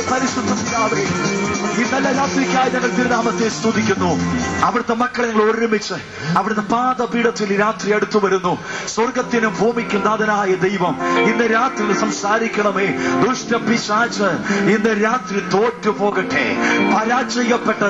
പരിശുദ്ധ പിതാവേ, ഇന്നലെ രാത്രിക്കായി ഞങ്ങൾ തിരുനാമത്തെ സ്തുതിക്കുന്നു. അവിടുത്തെ മക്കളെ ഞങ്ങൾ ഒരുമിച്ച് അവിടുത്തെ പാദപീഠത്തിൽ ഈ രാത്രി അടുത്തു വരുന്നു. സ്വർഗത്തിനും ഭൂമിക്കും നാഥനായ ദൈവം ഇന്ന് രാത്രി സംസാരിക്കണമേ. ദുഷ്ടപിശാച് ഇന്ന് രാത്രി തോറ്റുപോകട്ടെ. പരാജയപ്പെട്ട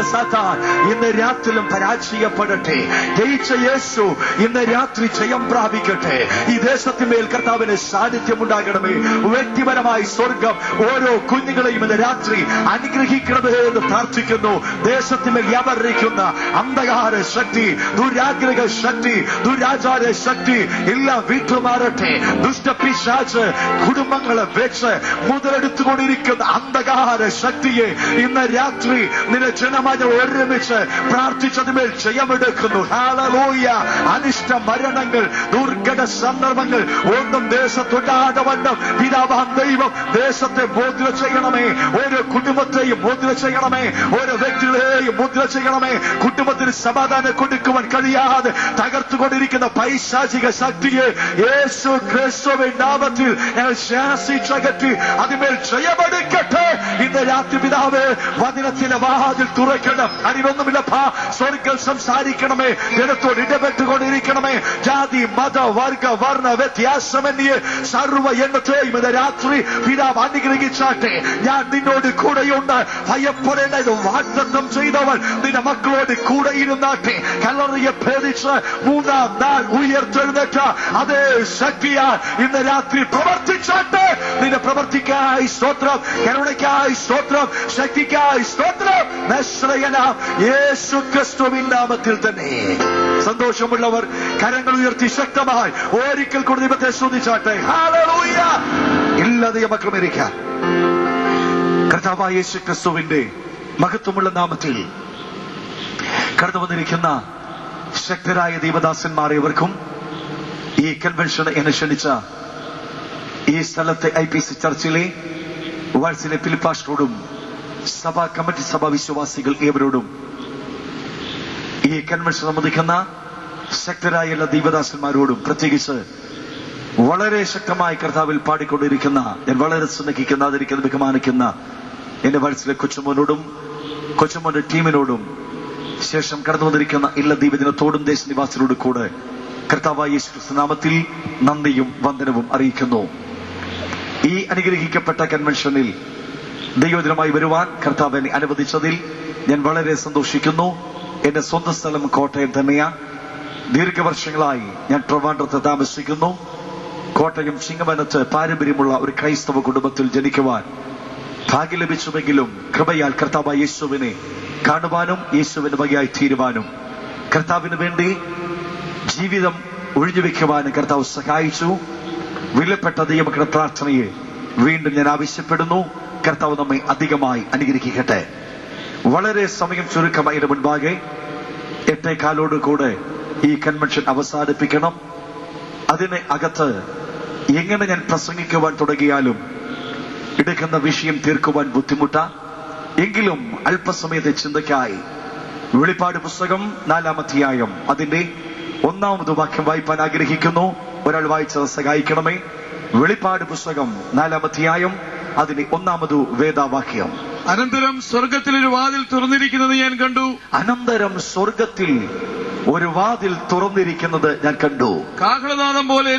സാത്താൻ ഇന്ന് രാത്രിയിലും പരാജയപ്പെടട്ടെ. ജയിച്ച യേശു ഇന്ന് രാത്രി ജയം പ്രാപിക്കട്ടെ. ഈ ദേശത്തിന്മേൽ കർത്താവിന് സാന്നിധ്യം ഉണ്ടാകണമേ. വ്യക്തിപരമായി സ്വർഗം ഓരോ കുഞ്ഞുങ്ങളെയും ഇന്ന് രാത്രി അനുഗ്രഹിക്കണമേ എന്ന് പ്രാർത്ഥിക്കുന്നു. ദേശത്തിന്മേൽ വ്യാപരിക്കുന്ന അന്ധകാര ശക്തി, ദുരാഗ്രഹ ശക്തി, ദുരാചാര ശക്തി എല്ലാം വിട്ടുമാറട്ടെ. ദുഷ്ടപിശാച് കുടുംബങ്ങളെ വെച്ച് മുതലെടുത്തുകൊണ്ടിരിക്കുന്ന അന്ധകാര ശക്തിയെ ഇന്ന് രാത്രി നിന്റെ ജനമായ ഒരുമിച്ച് പ്രാർത്ഥിച്ചതിന്മേൽ ജയമെടുക്കുന്നു. ഹല്ലേലൂയ. അനിഷ്ട മരണങ്ങൾ, ദുർഘട സന്ദർഭങ്ങൾ ഒന്നും ദേശത്തുണ്ടാകവണ്ണം പിതാവാം ദൈവം ദേശത്തെ മോചന ചെയ്യണമേ. ഓരോ കുടുംബത്തെയും മോചന ചെയ്യണമേ. ഓരോ വ്യക്തികളെയും മോചന ചെയ്യണമേ. കുടുംബത്തിന് സമാധാനം കൊടുക്കുവാൻ കഴിയാതെ തകർത്തുകൊണ്ടിരിക്കുന്ന പൈശാചിക ശക്തിയെ യേശു ക്രിസ്തുവിൻ നാമത്തിൽ ഞങ്ങൾ ശാസിച്ചകറ്റി അതിന്മേൽ ജയമെടുക്കട്ടെ. ഇന്ന് രാത്രി പിതാവേ, വചനത്തിലെ വാതിൽ തുറക്കണം. അതിനൊന്നുമില്ലപ്പാ. സ്വർഗ്ഗം സംസാരിക്കണമേ. ജനത്തോട് ഇടപെട്ടുകൊണ്ടിരിക്കണമേ. ജാതി, മത, വർഗ, വർണ്ണ വ്യത്യാസമെന്നിയെ സർവ്വ എണ്ണത്തെയും ഇന്ന് രാത്രി പിതാവ് അനുഗ്രഹിച്ചാട്ടെ. ഞാൻ നിന്നോട് കൂടെയുണ്ട്, ഭയപ്പെടേണ്ട ഇത് വാഗ്ദത്തം ചെയ്തവൾ നിന്റെ മക്കളോട് കൂടെ ഇരുന്നാട്ടെ. കല്ലറിയെ ഭേദിച്ച് മൂന്നാം നാൾ ഉയർത്തെഴുന്നേറ്റ അതേ ശക്തിയാൽ ഇന്ന് രാത്രി പ്രവർത്തിച്ചാട്ടെ. നിന്റെ പ്രവർത്തിക്കായി സ്തോത്രം, കരുണയ്ക്കായി സ്തോത്രം, ശക്തിക്കായി സ്തോത്രം. നസ്രയനാം യേശു ക്രിസ്തുവിൻ നാമത്തിൽ തന്നെ. സന്തോഷമുള്ളവർ കരങ്ങൾ ഉയർത്തി ശക്തമായി ഒരിക്കൽ കൂടി ദൈവത്തെ സ്തുതിച്ചാട്ടെ. ഹല്ലേലൂയ. എല്ലാ ദൈവമക്കളും ഇരിക്കാം. കർത്താവായ യേശു ക്രിസ്തുവിന്റെ മഹത്വമുള്ള നാമത്തിൽ കടന്നു വന്നിരിക്കുന്ന ശക്തരായ ദൈവദാസന്മാർ ഇവർക്കും ഈ കൺവെൻഷൻ എന്നെ ക്ഷണിച്ച ഈ സ്ഥലത്തെ IPC ചർച്ചിലെ വാഴ്സിലെ ഫിലിപ്പാസ്റ്ററോടും സഭാ കമ്മിറ്റി സഭാ വിശ്വാസികൾ ഏവരോടും ഈ കൺവെൻഷൻ സംബന്ധിക്കുന്ന ശക്തരായ എല്ലാ ദൈവദാസന്മാരോടും പ്രത്യേകിച്ച് വളരെ ശക്തമായി കർത്താവിൽ പാടിക്കൊണ്ടിരിക്കുന്ന ഞാൻ വളരെ സ്നേഹിക്കുന്ന ആദരിക്കുന്ന ബഹുമാനിക്കുന്ന എന്റെ വാഴ്സിലെ കൊച്ചുമോനോടും കൊച്ചുമോന്റെ ടീമിനോടും ശേഷം കടന്നു വന്നിരിക്കുന്ന എല്ലാ ദൈവജനത്തോടും ദേശനിവാസികളോടും കൂടെ കർത്താവായ യേശു ക്രിസ്തു നാമത്തിൽ നന്ദിയും വന്ദനവും അറിയിക്കുന്നു. ഈ അനുഗ്രഹിക്കപ്പെട്ട കൺവെൻഷനിൽ ദൈവദിനമായി വരുവാൻ കർത്താവ് എന്നെ അനുവദിച്ചതിൽ ഞാൻ വളരെ സന്തോഷിക്കുന്നു. എന്റെ സ്വന്തം സ്ഥലം കോട്ടയം തന്നെയാണ്. ദീർഘവർഷങ്ങളായി ഞാൻ ട്രിവാൻഡ്രത്ത് താമസിക്കുന്നു. കോട്ടയം ചിങ്ങവനത്ത് പാരമ്പര്യമുള്ള ഒരു ക്രൈസ്തവ കുടുംബത്തിൽ ജനിക്കുവാൻ ഭാഗ്യം ലഭിച്ചുവെങ്കിലും കൃപയാൽ കർത്താവായ യേശുവിനെ കാണുവാനും യേശുവിന് വകയായി തീരുവാനും കർത്താവിന് വേണ്ടി ജീവിതം ഒഴിഞ്ഞുവെക്കുവാനും കർത്താവ് സഹായിച്ചു. വിലപ്പെട്ട ദൈവമക്കളുടെ പ്രാർത്ഥനയെ വീണ്ടും ഞാൻ ആവശ്യപ്പെടുന്നു. കർത്താവ് നമ്മെ അധികമായി അനുഗ്രഹിക്കട്ടെ. വളരെ സമയം ചുരുക്കമായതിന് മുൻപാകെ 8:15 കൂടെ ഈ കൺവെൻഷൻ അവസാനിപ്പിക്കണം. അതിന് അകത്ത് എങ്ങനെ ഞാൻ പ്രസംഗിക്കുവാൻ തുടങ്ങിയാലും എടുക്കുന്ന വിഷയം തീർക്കുവാൻ ബുദ്ധിമുട്ടാ. എങ്കിലും അല്പസമയത്തെ ചിന്തയ്ക്കായി വെളിപ്പാട് പുസ്തകം 4-ാം അധ്യായം അതിന്റെ 1-ാമത് വാക്യം വായിപ്പാൻ ആഗ്രഹിക്കുന്നു. ഒരാൾ വായിച്ചത് സഹായിക്കണമേ. വെളിപ്പാട് പുസ്തകം 4-ാം അധ്യായം അതിന്റെ 1-ാമത് വേദവാക്യം. അനന്തരം സ്വർഗത്തിൽ ഒരു വാതിൽ തുറന്നിരിക്കുന്നത് ഞാൻ കണ്ടു. അനന്തരം സ്വർഗത്തിൽ ഒരു വാതിൽ തുറന്നിരിക്കുന്നത് ഞാൻ കണ്ടു. കാഹളനാദം പോലെ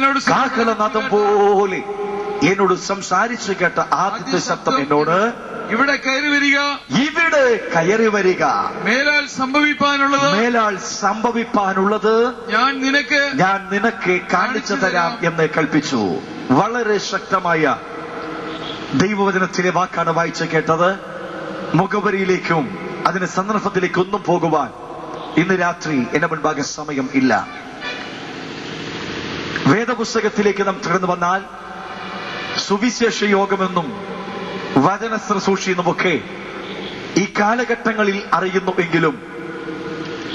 എന്നോട് സംസാരിച്ചു കേട്ട ആദ്യത്തെ ശബ്ദം എന്നോട് ഇവിടെ കയറി വരിക, മേലാൽ സംഭവിപ്പാനുള്ളത് ഞാൻ നിനക്ക് കാണിച്ചു തരാം എന്ന് കൽപ്പിച്ചു. വളരെ ശക്തമായ ദൈവവചനത്തിലെ വാക്കാണ് വായിച്ചു കേട്ടത്. മുഖവരിയിലേക്കും അതിന്റെ സന്ദർഭത്തിലേക്കൊന്നും പോകുവാൻ ഇന്ന് രാത്രി എന്റെ മുൻപാകെ സമയം ഇല്ല. വേദപുസ്തകത്തിലേക്ക് നാം തുടർന്നു വന്നാൽ സുവിശേഷ യോഗമെന്നും വചന ശുശ്രൂഷയെന്നുമൊക്കെ ഈ കാലഘട്ടങ്ങളിൽ അറിയുന്നുവെങ്കിലും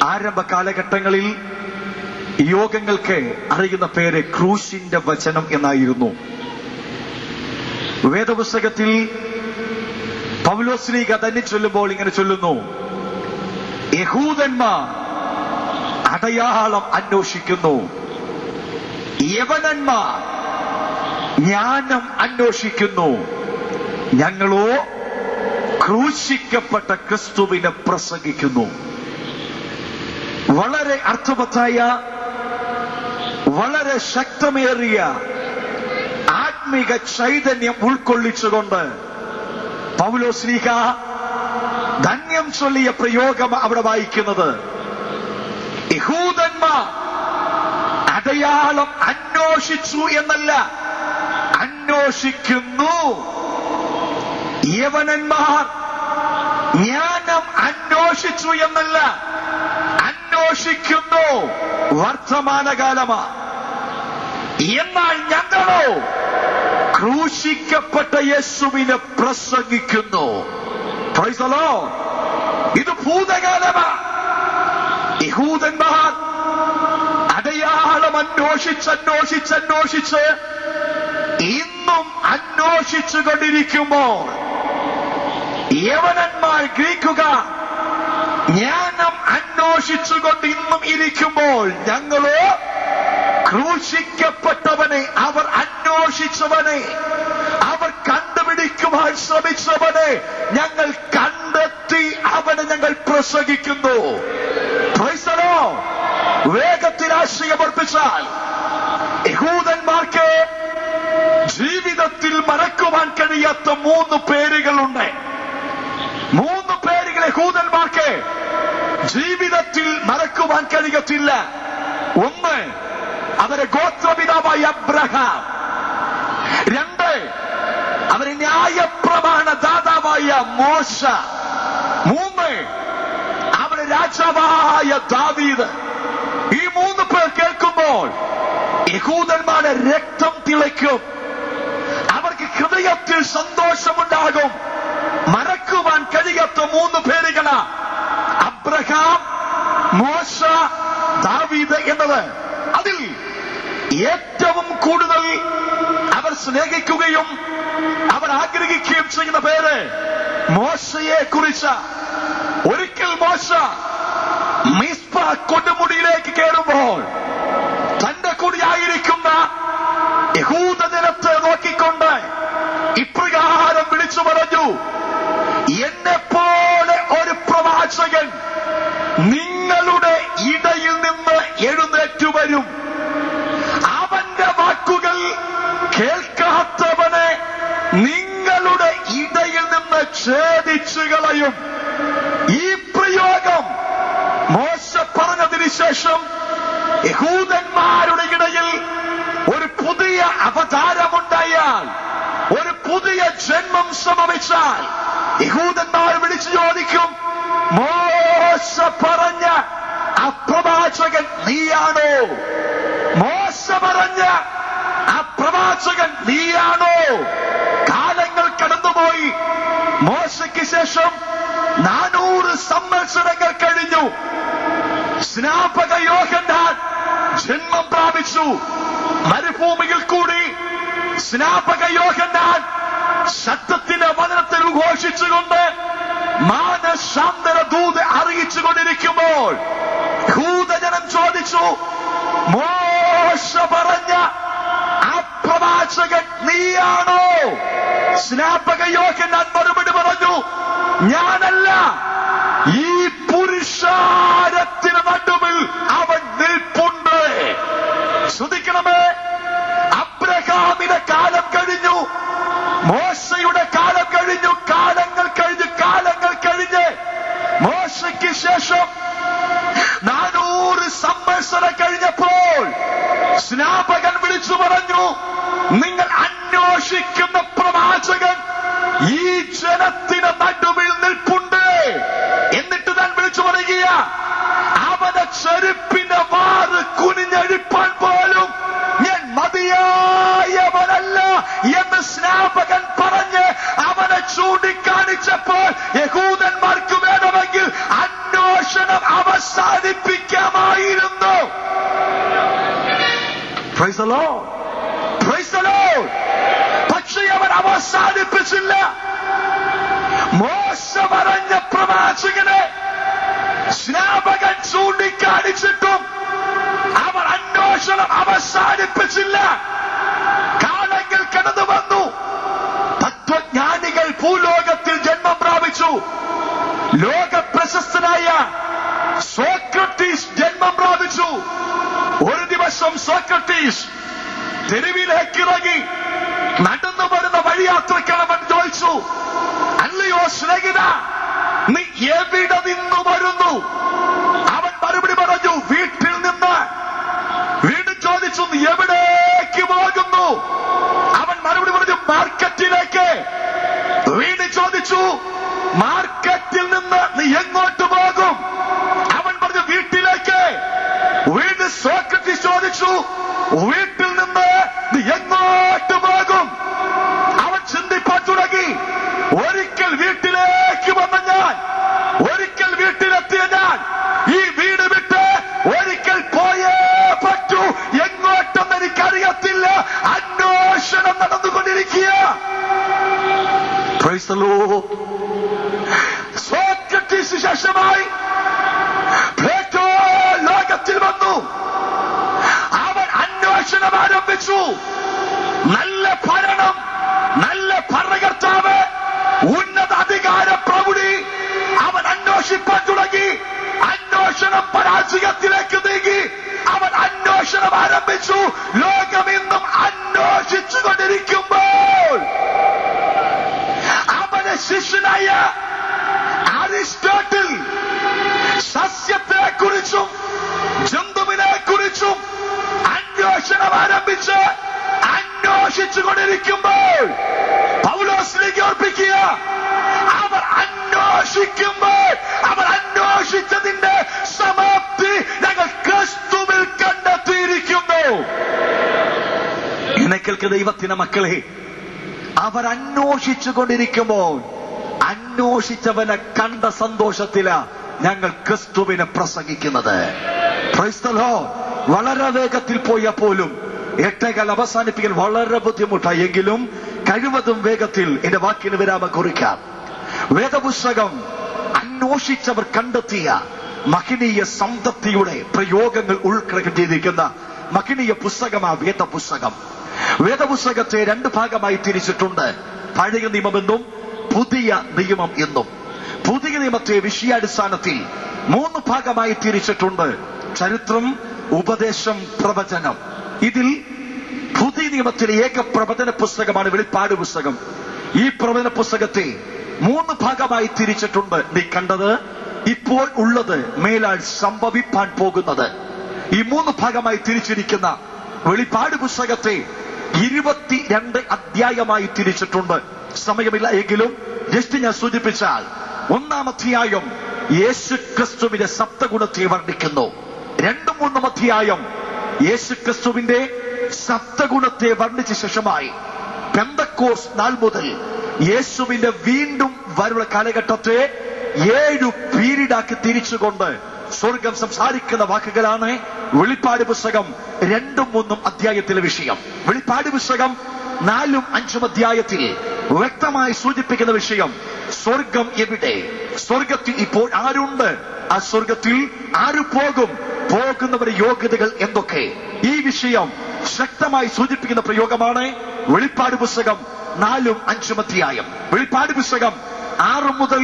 ആരംഭ കാലഘട്ടങ്ങളിൽ യോഗങ്ങൾക്ക് അറിയുന്ന പേര് ക്രൂശിന്റെ വചനം എന്നായിരുന്നു. വേദപുസ്തകത്തിൽ പൗലോസ്ലീഗ തന്നെ ചൊല്ലുമ്പോൾ ഇങ്ങനെ ചൊല്ലുന്നു: യഹൂദന്മാർ അടയാളം അന്വേഷിക്കുന്നു, യവനന്മാർ ജ്ഞാനം അന്വേഷിക്കുന്നു, ഞങ്ങളോ ക്രൂശിക്കപ്പെട്ട ക്രിസ്തുവിനെ പ്രസംഗിക്കുന്നു. വളരെ അർത്ഥവത്തായ, വളരെ ശക്തമേറിയ ആത്മീക ചൈതന്യം ഉൾക്കൊള്ളിച്ചുകൊണ്ട് പൗലോസ്ലീഹ ധന്യം ചൊല്ലിയ പ്രയോഗം അവിടെ വായിക്കുന്നത്. യഹൂദന്മാർ അടയാളം അന്വേഷിച്ചു എന്നല്ല, അന്വേഷിക്കുന്നു. യവനന്മാർ ജ്ഞാനം അന്വേഷിച്ചു എന്നല്ല, അന്വേഷിക്കുന്നു. വർത്തമാനകാലമാ. എന്നാൽ ഞങ്ങളോ ക്രൂശിക്കപ്പെട്ട യേശുവിനെ പ്രസംഗിക്കുന്നു. Praise the Lord. ഇത് ഭൂതകാലമാ. യഹൂദന്മാർ അടയാളം അന്വേഷിച്ച് ഇന്നും അന്വേഷിച്ചു കൊണ്ടിരിക്കുമ്പോൾ, യവനന്മാർ ഗ്രീക്കുകാർ ജ്ഞാനം അന്വേഷിച്ചുകൊണ്ട് ഇന്നും ഇരിക്കുമ്പോൾ, ഞങ്ങളോ ക്രൂശിക്കപ്പെട്ടവനെ, അവർ അന്വേഷിച്ചവനെ, അവർ കണ്ടുപിടിക്കുവാൻ ശ്രമിച്ചവനെ ഞങ്ങൾ കണ്ടെത്തി, അവനെ ഞങ്ങൾ പ്രസംഗിക്കുന്നു. Praise the Lord. വേഗത്തിൽ ആശയമർപ്പിച്ചാൽ, യഹൂദന്മാർക്ക് ജീവിതത്തിൽ മറക്കുവാൻ കഴിയാത്ത 3 പേരുകളുണ്ട്. 3 പേരുകൾ യഹൂദന്മാർക്ക് ജീവിതത്തിൽ മറക്കുവാൻ കഴിയത്തില്ല. ഒന്ന്, അവരെ ഗോത്രപിതാവായ അബ്രഹാം. 2, അവരെ ന്യായപ്രമാണ ദാതാവായ മോശ. 3, അവരെ രാജാവായ ദാവീദ്. ഈ 3 പേർ കേൾക്കുമ്പോൾ യഹൂദന്മാരുടെ രക്തം തിളയ്ക്കും, അവർക്ക് ഹൃദയത്തിൽ സന്തോഷമുണ്ടാകും. മറക്കുവാൻ കഴിയാത്ത 3 പേരുകളാ അബ്രഹാം, മോശ, ദാവീദ് എന്നത്. അതിൽ ഏറ്റവും കൂടുതൽ അവർ സ്നേഹിക്കുകയും അവർ ആഗ്രഹിക്കുകയും ചെയ്യുന്ന പേര് മോശയെ കുറിച്ച്. ഒരിക്കൽ മോശ മിസ്പ കൊടുമുടിയിലേക്ക് കയറുമ്പോൾ തന്റെ കൂടിയായിരിക്കുന്ന യഹൂദജനത്തെ നോക്കിക്കൊണ്ട് ഇപ്രകാരം വിളിച്ചു പറഞ്ഞു, എന്നെപ്പോലെ ഒരു പ്രവാചകൻ നിങ്ങളുടെ ഇടയിൽ നിന്ന് എഴുന്നേറ്റു വരും. അവന്റെ വാക്കുകൾ കേൾക്കാത്തവനെ നിങ്ങളുടെ ഇടയിൽ നിന്ന് ഛേദിച്ചു കളയും. ഈ പ്രയോഗം മോശ പറഞ്ഞതിന് ശേഷം യഹൂദന്മാരുടെ ഇടയിൽ ഒരു പുതിയ അവതാരമുണ്ടായാൽ, ഒരു പുതിയ ജന്മം സംഭവിച്ചാൽ, യഹൂദന്മാർ വിളിച്ചു ചോദിക്കും, മോശ പറഞ്ഞ ആ പ്രവാചകൻ നീയാണോ? മോശ പറഞ്ഞ ആ പ്രവാചകൻ നീയാണോ? കാലങ്ങൾ കടന്നുപോയി. മോശയ്ക്ക് ശേഷം 400 സംവത്സരങ്ങൾ കഴിഞ്ഞു. സ്നാപക യോഹന്നാൻ ജന്മം പ്രാപിച്ചു. മരുഭൂമിയിൽ കൂടി സ്നാപക യോഹന്നാൻ സത്യത്തിന്റെ വചനത്തിൽ ഉഘോഷിച്ചുകൊണ്ട് മാനസാന്തര ദൂത് അറിയിച്ചുകൊണ്ടിരിക്കുമ്പോൾ യഹൂദജനം ചോദിച്ചു, മോശ പറഞ്ഞ ആ പ്രവാചകൻ നീയാണോ? സ്നാപക യോഹന്നാൻ മറുപടി പറഞ്ഞു, ഞാനല്ല. ഈ പുരുഷാരത്തിന് നടുവിൽ അവൻ നിൽപ്പുണ്ട്. ശ്രദ്ധിക്കണമേ, അബ്രഹാമിന്റെ കാലം കഴിഞ്ഞു, മോശയുടെ കാലം കഴിഞ്ഞു, കാലങ്ങൾ കഴിഞ്ഞ് മോശയ്ക്ക് ശേഷം 400 സംവത്സരം കഴിഞ്ഞപ്പോൾ സ്നാപകൻ വിളിച്ചു പറഞ്ഞു, നിങ്ങൾ അന്വേഷിക്കുന്ന പ്രവാചകൻ ഈ ജനത്തിന് നടുവിൽ നിൽപ്പുണ്ട്. എന്നിട്ട് താൻ വിളിച്ചു പറയുക, അവന്റെ ചെരുപ്പിന്റെ വാറ് കുനിഞ്ഞഴിപ്പാൻ പോലും ഞാൻ മതിയായവനല്ല എന്ന് സ്നാപകൻ പറഞ്ഞ് അവനെ ചൂണ്ടിക്കാണിച്ചപ്പോൾ യഹൂദന്മാർക്ക് വേണമെങ്കിൽ അന്വേഷണം അവസാനിപ്പിക്കാമായിരുന്നു. Praise the Lord. Praise the Lord. പക്ഷേ അവൻ അവസാനിപ്പിച്ചില്ല. മോശ പറഞ്ഞ പ്രവാചകനെ സ്നാപകൻ ചൂണ്ടിക്കാണിച്ചിട്ടും അവർ അന്വേഷണം അവസാനിപ്പിച്ചില്ല. ശേഷം സോക്രട്ടീസ് തെരുവിലേക്ക് ഇറങ്ങി നടന്നു വരുന്ന വഴിയാത്രക്കാരൻ ചോദിച്ചു, അല്ലയോ സ്നേഹിത, നീ എവിടെ നിന്ന് വരുന്നു? അവൻ മറുപടി പറഞ്ഞു, വീട്ടിൽ നിന്ന്. വീണ്ടും ചോദിച്ചു, നീ എവിടേക്ക് പോകുന്നു? അവൻ മറുപടി പറഞ്ഞു, മാർക്കറ്റിലേക്ക്. വീണ്ടും ചോദിച്ചു, മാർക്കറ്റിൽ നിന്ന് നീ എങ്ങോട്ട് പോകും? അവൻ പറഞ്ഞു, വീട്ടിലേക്ക്. വീണ്ടും സോക്രട്ടീസ് ചോദിച്ചു, വീട്ടിൽ നിന്ന് നീ എങ്ങോട്ട് പോകും? അവൻ ചിന്തിപ്പാൻ തുടങ്ങി. ഒരിക്കൽ വീട്ടിലേക്ക് വന്ന ഞാൻ, ഒരിക്കൽ വീട്ടിലെത്തിയ ഞാൻ ഈ വീട് വിട്ട് ഒരിക്കൽ പോയേ പറ്റൂ. എങ്ങോട്ടെന്ന് എനിക്കറിയത്തില്ല. അന്വേഷണം നടന്നുകൊണ്ടിരിക്കുക. Praise the Lord. സോക്രട്ടീസ് ശേഷമായി പ്ലേറ്റോ ലോകത്തിൽ വന്നു. അവൻ അന്വേഷണം ആരംഭിച്ചു. നല്ല ഭരണം, നല്ല ഭരണകർത്താവ്, ഉന്നത അധികാര പ്രൗഢി. അവൻ അന്വേഷിപ്പാൻ തുടങ്ങി. അന്വേഷണം പരാജയത്തിലേക്ക് നീങ്ങി. അവൻ അന്വേഷണം ആരംഭിച്ചു. ലോകം ഇന്നും അന്വേഷിച്ചുകൊണ്ടിരിക്കുമ്പോൾ അവന്റെ ശിഷ്യനായ അരിസ്റ്റോട്ടിൽ സസ്യത്തെ കുറിച്ചും ജന്തുവിനെ കുറിച്ചും അന്വേഷണം ആരംഭിച്ച് അന്വേഷിച്ചുകൊണ്ടിരിക്കുമ്പോൾ പൗലോസിലേക്ക് ഓർപ്പിക്കുക, അവർ അന്വേഷിക്കുമ്പോൾ അവർ അന്വേഷിച്ചതിന്റെ സമാപ്തി ഞങ്ങൾ ക്രിസ്തുവിൽ കണ്ടെത്തിയിരിക്കുന്നു. എന്നെ കേൾക്കുന്ന ദൈവത്തിന്റെ മക്കളെ, അവർ അന്വേഷിച്ചുകൊണ്ടിരിക്കുമ്പോൾ അന്വേഷിച്ചവനെ കണ്ട സന്തോഷത്തിലാ ഞങ്ങൾ ക്രിസ്തുവിനെ പ്രസംഗിക്കുന്നത്. Price the Lord. വളരെ വേഗത്തിൽ പോയപ്പോലും 8:15 അവസാനിപ്പിക്കാൻ വളരെ ബുദ്ധിമുട്ടായെങ്കിലും കഴിവതും വേഗത്തിൽ എന്റെ വാക്കിന് വിരാമം കുറിക്കാം. വേദപുസ്തകം അന്വേഷിച്ചവർ കണ്ടെത്തിയ മഹനീയ സന്തതിയുടെ പ്രയോഗങ്ങൾ ഉൾക്കൊള്ളിയിരിക്കുന്ന മഹനീയ പുസ്തകമാ വേദപുസ്തകം. വേദപുസ്തകത്തെ 2 ഭാഗമായി തിരിച്ചിട്ടുണ്ട്, പഴയ നിയമമെന്നും പുതിയ നിയമം എന്നും. പുതിയ നിയമത്തെ വിഷയാടിസ്ഥാനത്തിൽ 3 ഭാഗമായി തിരിച്ചിട്ടുണ്ട്, ചരിത്രം, ഉപദേശം, പ്രവചനം. ഇതിൽ പുതിയ നിയമത്തിലെ ഏക പ്രവചന പുസ്തകമാണ് വെളിപ്പാട് പുസ്തകം. ഈ പ്രവചന പുസ്തകത്തെ 3 ഭാഗമായി തിരിച്ചിട്ടുണ്ട്. നീ കണ്ടത്, ഇപ്പോൾ ഉള്ളത്, മേലാൽ സംഭവിപ്പാൻ പോകുന്നത്. ഈ 3 ഭാഗമായി തിരിച്ചിരിക്കുന്ന വെളിപ്പാട് പുസ്തകത്തെ 22 അധ്യായമായി തിരിച്ചിട്ടുണ്ട്. സമയമില്ല എങ്കിലും ജസ്റ്റ് ഞാൻ സൂചിപ്പിച്ചാൽ, 1-ാം അധ്യായം യേശു ക്രിസ്തുവിന്റെ സപ്തഗുണത്തെ വർണ്ണിക്കുന്നു. 2-3 അധ്യായം യേശു ക്രിസ്തുവിന്റെ സപ്തഗുണത്തെ വർണ്ണിച്ച ശേഷമായി പെന്തക്കോസ് നാൾ മുതൽ യേശുവിന്റെ വീണ്ടും വരുന്ന കാലഘട്ടത്തെ 7 പീരീഡാക്കി തിരിച്ചുകൊണ്ട് സ്വർഗം സംസാരിക്കുന്ന വാക്കുകളാണ് വെളിപ്പാട് പുസ്തകം 2-3 അധ്യായത്തിലെ വിഷയം. വെളിപ്പാട് പുസ്തകം 4-5 അധ്യായത്തിൽ വ്യക്തമായി സൂചിപ്പിക്കുന്ന വിഷയം, സ്വർഗം എവിടെ, സ്വർഗത്തിൽ ഇപ്പോൾ ആരുണ്ട്, ആ സ്വർഗത്തിൽ ആര് പോകും, പോകുന്നവരുടെ യോഗ്യതകൾ എന്തൊക്കെ. ഈ വിഷയം ശക്തമായി സൂചിപ്പിക്കുന്ന പ്രയോഗമാണ് വെളിപ്പാട് പുസ്തകം 4-5 അധ്യായം. വെളിപ്പാട് പുസ്തകം 6 മുതൽ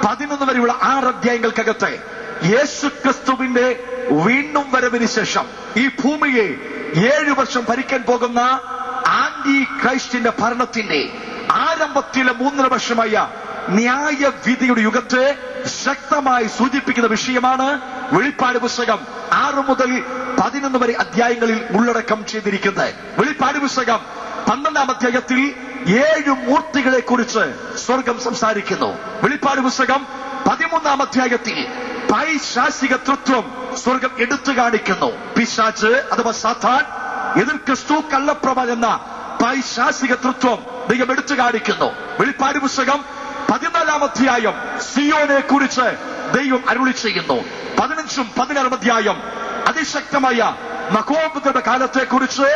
11 വരെയുള്ള 6 അധ്യായങ്ങൾക്കകത്ത് യേശു ക്രിസ്തുവിന്റെ വീണ്ടും വരവിന് ശേഷം ഈ ഭൂമിയെ 7 വർഷം ഭരിക്കാൻ പോകുന്ന ആന്റി ക്രൈസ്റ്റിന്റെ ഭരണത്തിന്റെ ആരംഭത്തിലെ 3 വർഷമായ ന്യായ വിധിയുടെ യുഗത്തെ ശക്തമായി സൂചിപ്പിക്കുന്ന വിഷയമാണ് വെളിപ്പാട് പുസ്തകം 6 മുതൽ 11 വരെ അധ്യായങ്ങളിൽ ഉള്ളടക്കം ചെയ്തിരിക്കുന്നത്. വെളിപ്പാട് പുസ്തകം 12-ാം അധ്യായത്തിൽ 7 മൂർത്തികളെ കുറിച്ച് സ്വർഗം സംസാരിക്കുന്നു. വെളിപ്പാട് പുസ്തകം 13-ാം അധ്യായത്തിൽ പൈശാചിക തത്വം സ്വർഗം എടുത്തു കാണിക്കുന്നു. പിശാച് അഥവാ സാത്താൻ, എതിർ ക്രിസ്തു, കള്ളപ്രവാചകൻ എന്ന പൈശാചിക തത്വം ദൈവം എടുത്തു കാണിക്കുന്നു. വെളിപ്പാട് പുസ്തകം 14-ാം അധ്യായം സിയോനെ കുറിച്ച് ദൈവം അരുളി ചെയ്യുന്നു. 15-ഉം 16-ാം അധ്യായം അതിശക്തമായ മഹോപദ്രവ കാലത്തെ കുറിച്ച്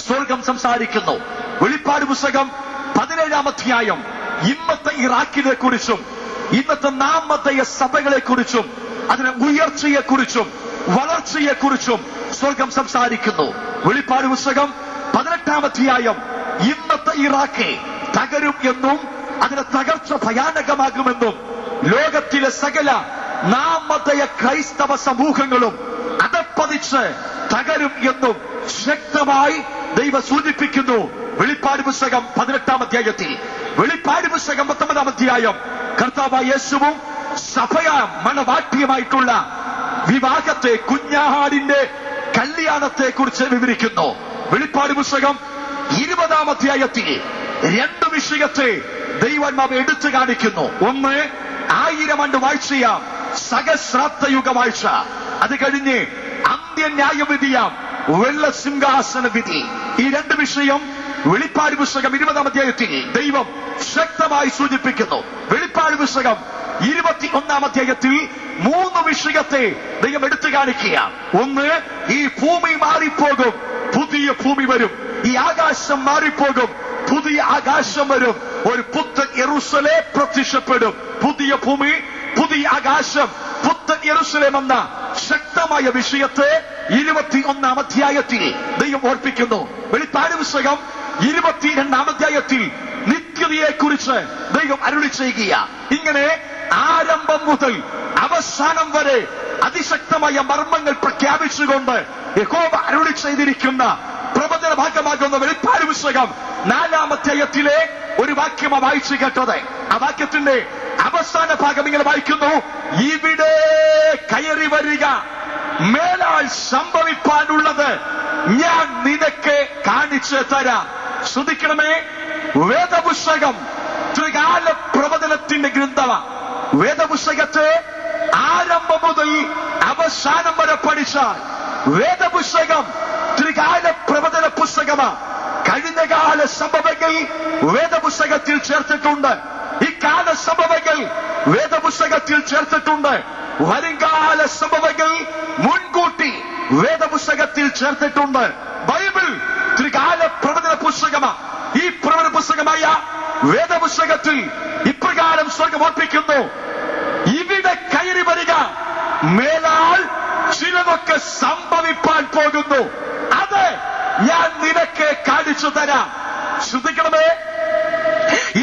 സ്വർഗം സംസാരിക്കുന്നു. വെളിപ്പാട് പുസ്തകം 17-ാം അധ്യായം ഇന്നത്തെ ഇറാഖിനെ കുറിച്ചും ഇന്നത്തെ നാമധേയ സഭകളെ കുറിച്ചും അതിന്റെ ഉയർച്ചയെക്കുറിച്ചും വളർച്ചയെക്കുറിച്ചും സ്വർഗം സംസാരിക്കുന്നു. വെളിപ്പാട് പുസ്തകം 18-ാം അധ്യായം ഇന്നത്തെ ഇറാഖെ തകരും എന്നും അതിന്റെ തകർച്ച ഭയാനകമാകുമെന്നും ലോകത്തിലെ സകല നാമധേയ ക്രൈസ്തവ സമൂഹങ്ങളും അതപ്പതിച്ച് തകരും എന്നും ശക്തമായി ദൈവം സൂചിപ്പിക്കുന്നു. വെളിപ്പാട് പുസ്തകം 18-ാം അധ്യായത്തിൽ, വെളിപ്പാട് പുസ്തകം 19-ാം അധ്യായം കർത്താവായ യേശുവും സഭയാ മണവാട്ടിയുമായിട്ടുള്ള വിവാഹത്തെ, കുഞ്ഞാടിന്റെ കല്യാണത്തെ കുറിച്ച് വിവരിക്കുന്നു. വെളിപ്പാട് പുസ്തകം 20-ാം അധ്യായത്തിൽ 2 വിഷയത്തെ ദൈവാത്മാവ് എടുത്തു കാണിക്കുന്നു. ഒന്ന് 1000 ആണ്ട് വാഴ്ചയാം സഹസ്രാബ്ദയുഗ വാഴ്ച, അത് കഴിഞ്ഞ് അന്ത്യന്യായവിധിയാം വെള്ള സിംഹാസന വിധി. ഈ 2 വിഷയം വെളിപ്പാട് പുസ്തകം 20-ാം അധ്യായത്തിൽ ദൈവം ശക്തമായി സൂചിപ്പിക്കുന്നു. വെളിപ്പാട് പുസ്തകം 21-ാം അധ്യായത്തിൽ 3 വിഷയത്തെ ദൈവം എടുത്തു കാണിക്കുക. ഒന്ന്, ഈ ഭൂമി മാറിപ്പോകും, പുതിയ ഭൂമി വരും. ഈ ആകാശം മാറിപ്പോകും, പുതിയ ആകാശം വരും. ഒരു പുത്തൻ യെരൂശലേം പ്രത്യക്ഷപ്പെടും. പുതിയ ഭൂമി, പുതിയ ആകാശം, പുത്തൻ യെരൂശലേം എന്ന ശക്തമായ വിഷയത്തെ 21-ാം അധ്യായത്തിൽ ദൈവം ഓർപ്പിക്കുന്നു. വെളിപ്പാട് പുസ്തകം 22-ാം അധ്യായത്തിൽ നിത്യതയെ കുറിച്ച് ദൈവം അരുളി ചെയ്യുക. ഇങ്ങനെ ആരംഭം മുതൽ അവസാനം വരെ അതിശക്തമായ മർമ്മങ്ങൾ പ്രഖ്യാപിച്ചുകൊണ്ട് യഹോവ അരുളി ചെയ്തിരിക്കുന്ന പ്രവചന ഭാഗമാകുന്ന വെളിപ്പാട് പുസ്തകം 4-ാം അധ്യായത്തിലെ ഒരു വാക്യം വായിച്ചു കേട്ടത്. ആ വാക്യത്തിന്റെ അവസാന ഭാഗം ഇങ്ങനെ വായിക്കുന്നു: ഇവിടെ കയറി വരിക, മേലാൽ സംഭവിപ്പാനുള്ളത് ഞാൻ നിനക്ക് കാണിച്ചു തരാം. ശ്രദ്ധിക്കണമേ, വേദപുസ്തകം ത്രികാല പ്രവചനത്തിന്റെ ഗ്രന്ഥമാണ്. വേദപുസ്തകത്തെ ആരംഭം മുതൽ അവസാനം വരെ പഠിച്ചാൽ വേദപുസ്തകം ത്രികാല പ്രവചന പുസ്തകമാണ്. കഴിഞ്ഞകാല സംഭവങ്ങൾ വേദപുസ്തകത്തിൽ ചേർത്തിട്ടുണ്ട്, ഇക്കാല സംഭവങ്ങൾ വേദപുസ്തകത്തിൽ ചേർത്തിട്ടുണ്ട്, വരുംകാല സംഭവങ്ങൾ മുൻകൂട്ടി വേദപുസ്തകത്തിൽ ചേർത്തിട്ടുണ്ട്. ബൈബിൾ ത്രികാല പ്രവചന പുസ്തകമാണ്. ഈ പ്രവചന പുസ്തകമായ വേദപുസ്തകത്തിൽ ഇപ്രകാരം സ്വർഗം ഓർപ്പിക്കുന്നു: ഇവിടെ കയറി വരിക, മേലാൽ ചിലതൊക്കെ സംഭവിപ്പാൻ പോകുന്നു, അത് ഞാൻ നിനക്ക് കാണിച്ചു തരാം. ശ്രദ്ധിക്കണമേ,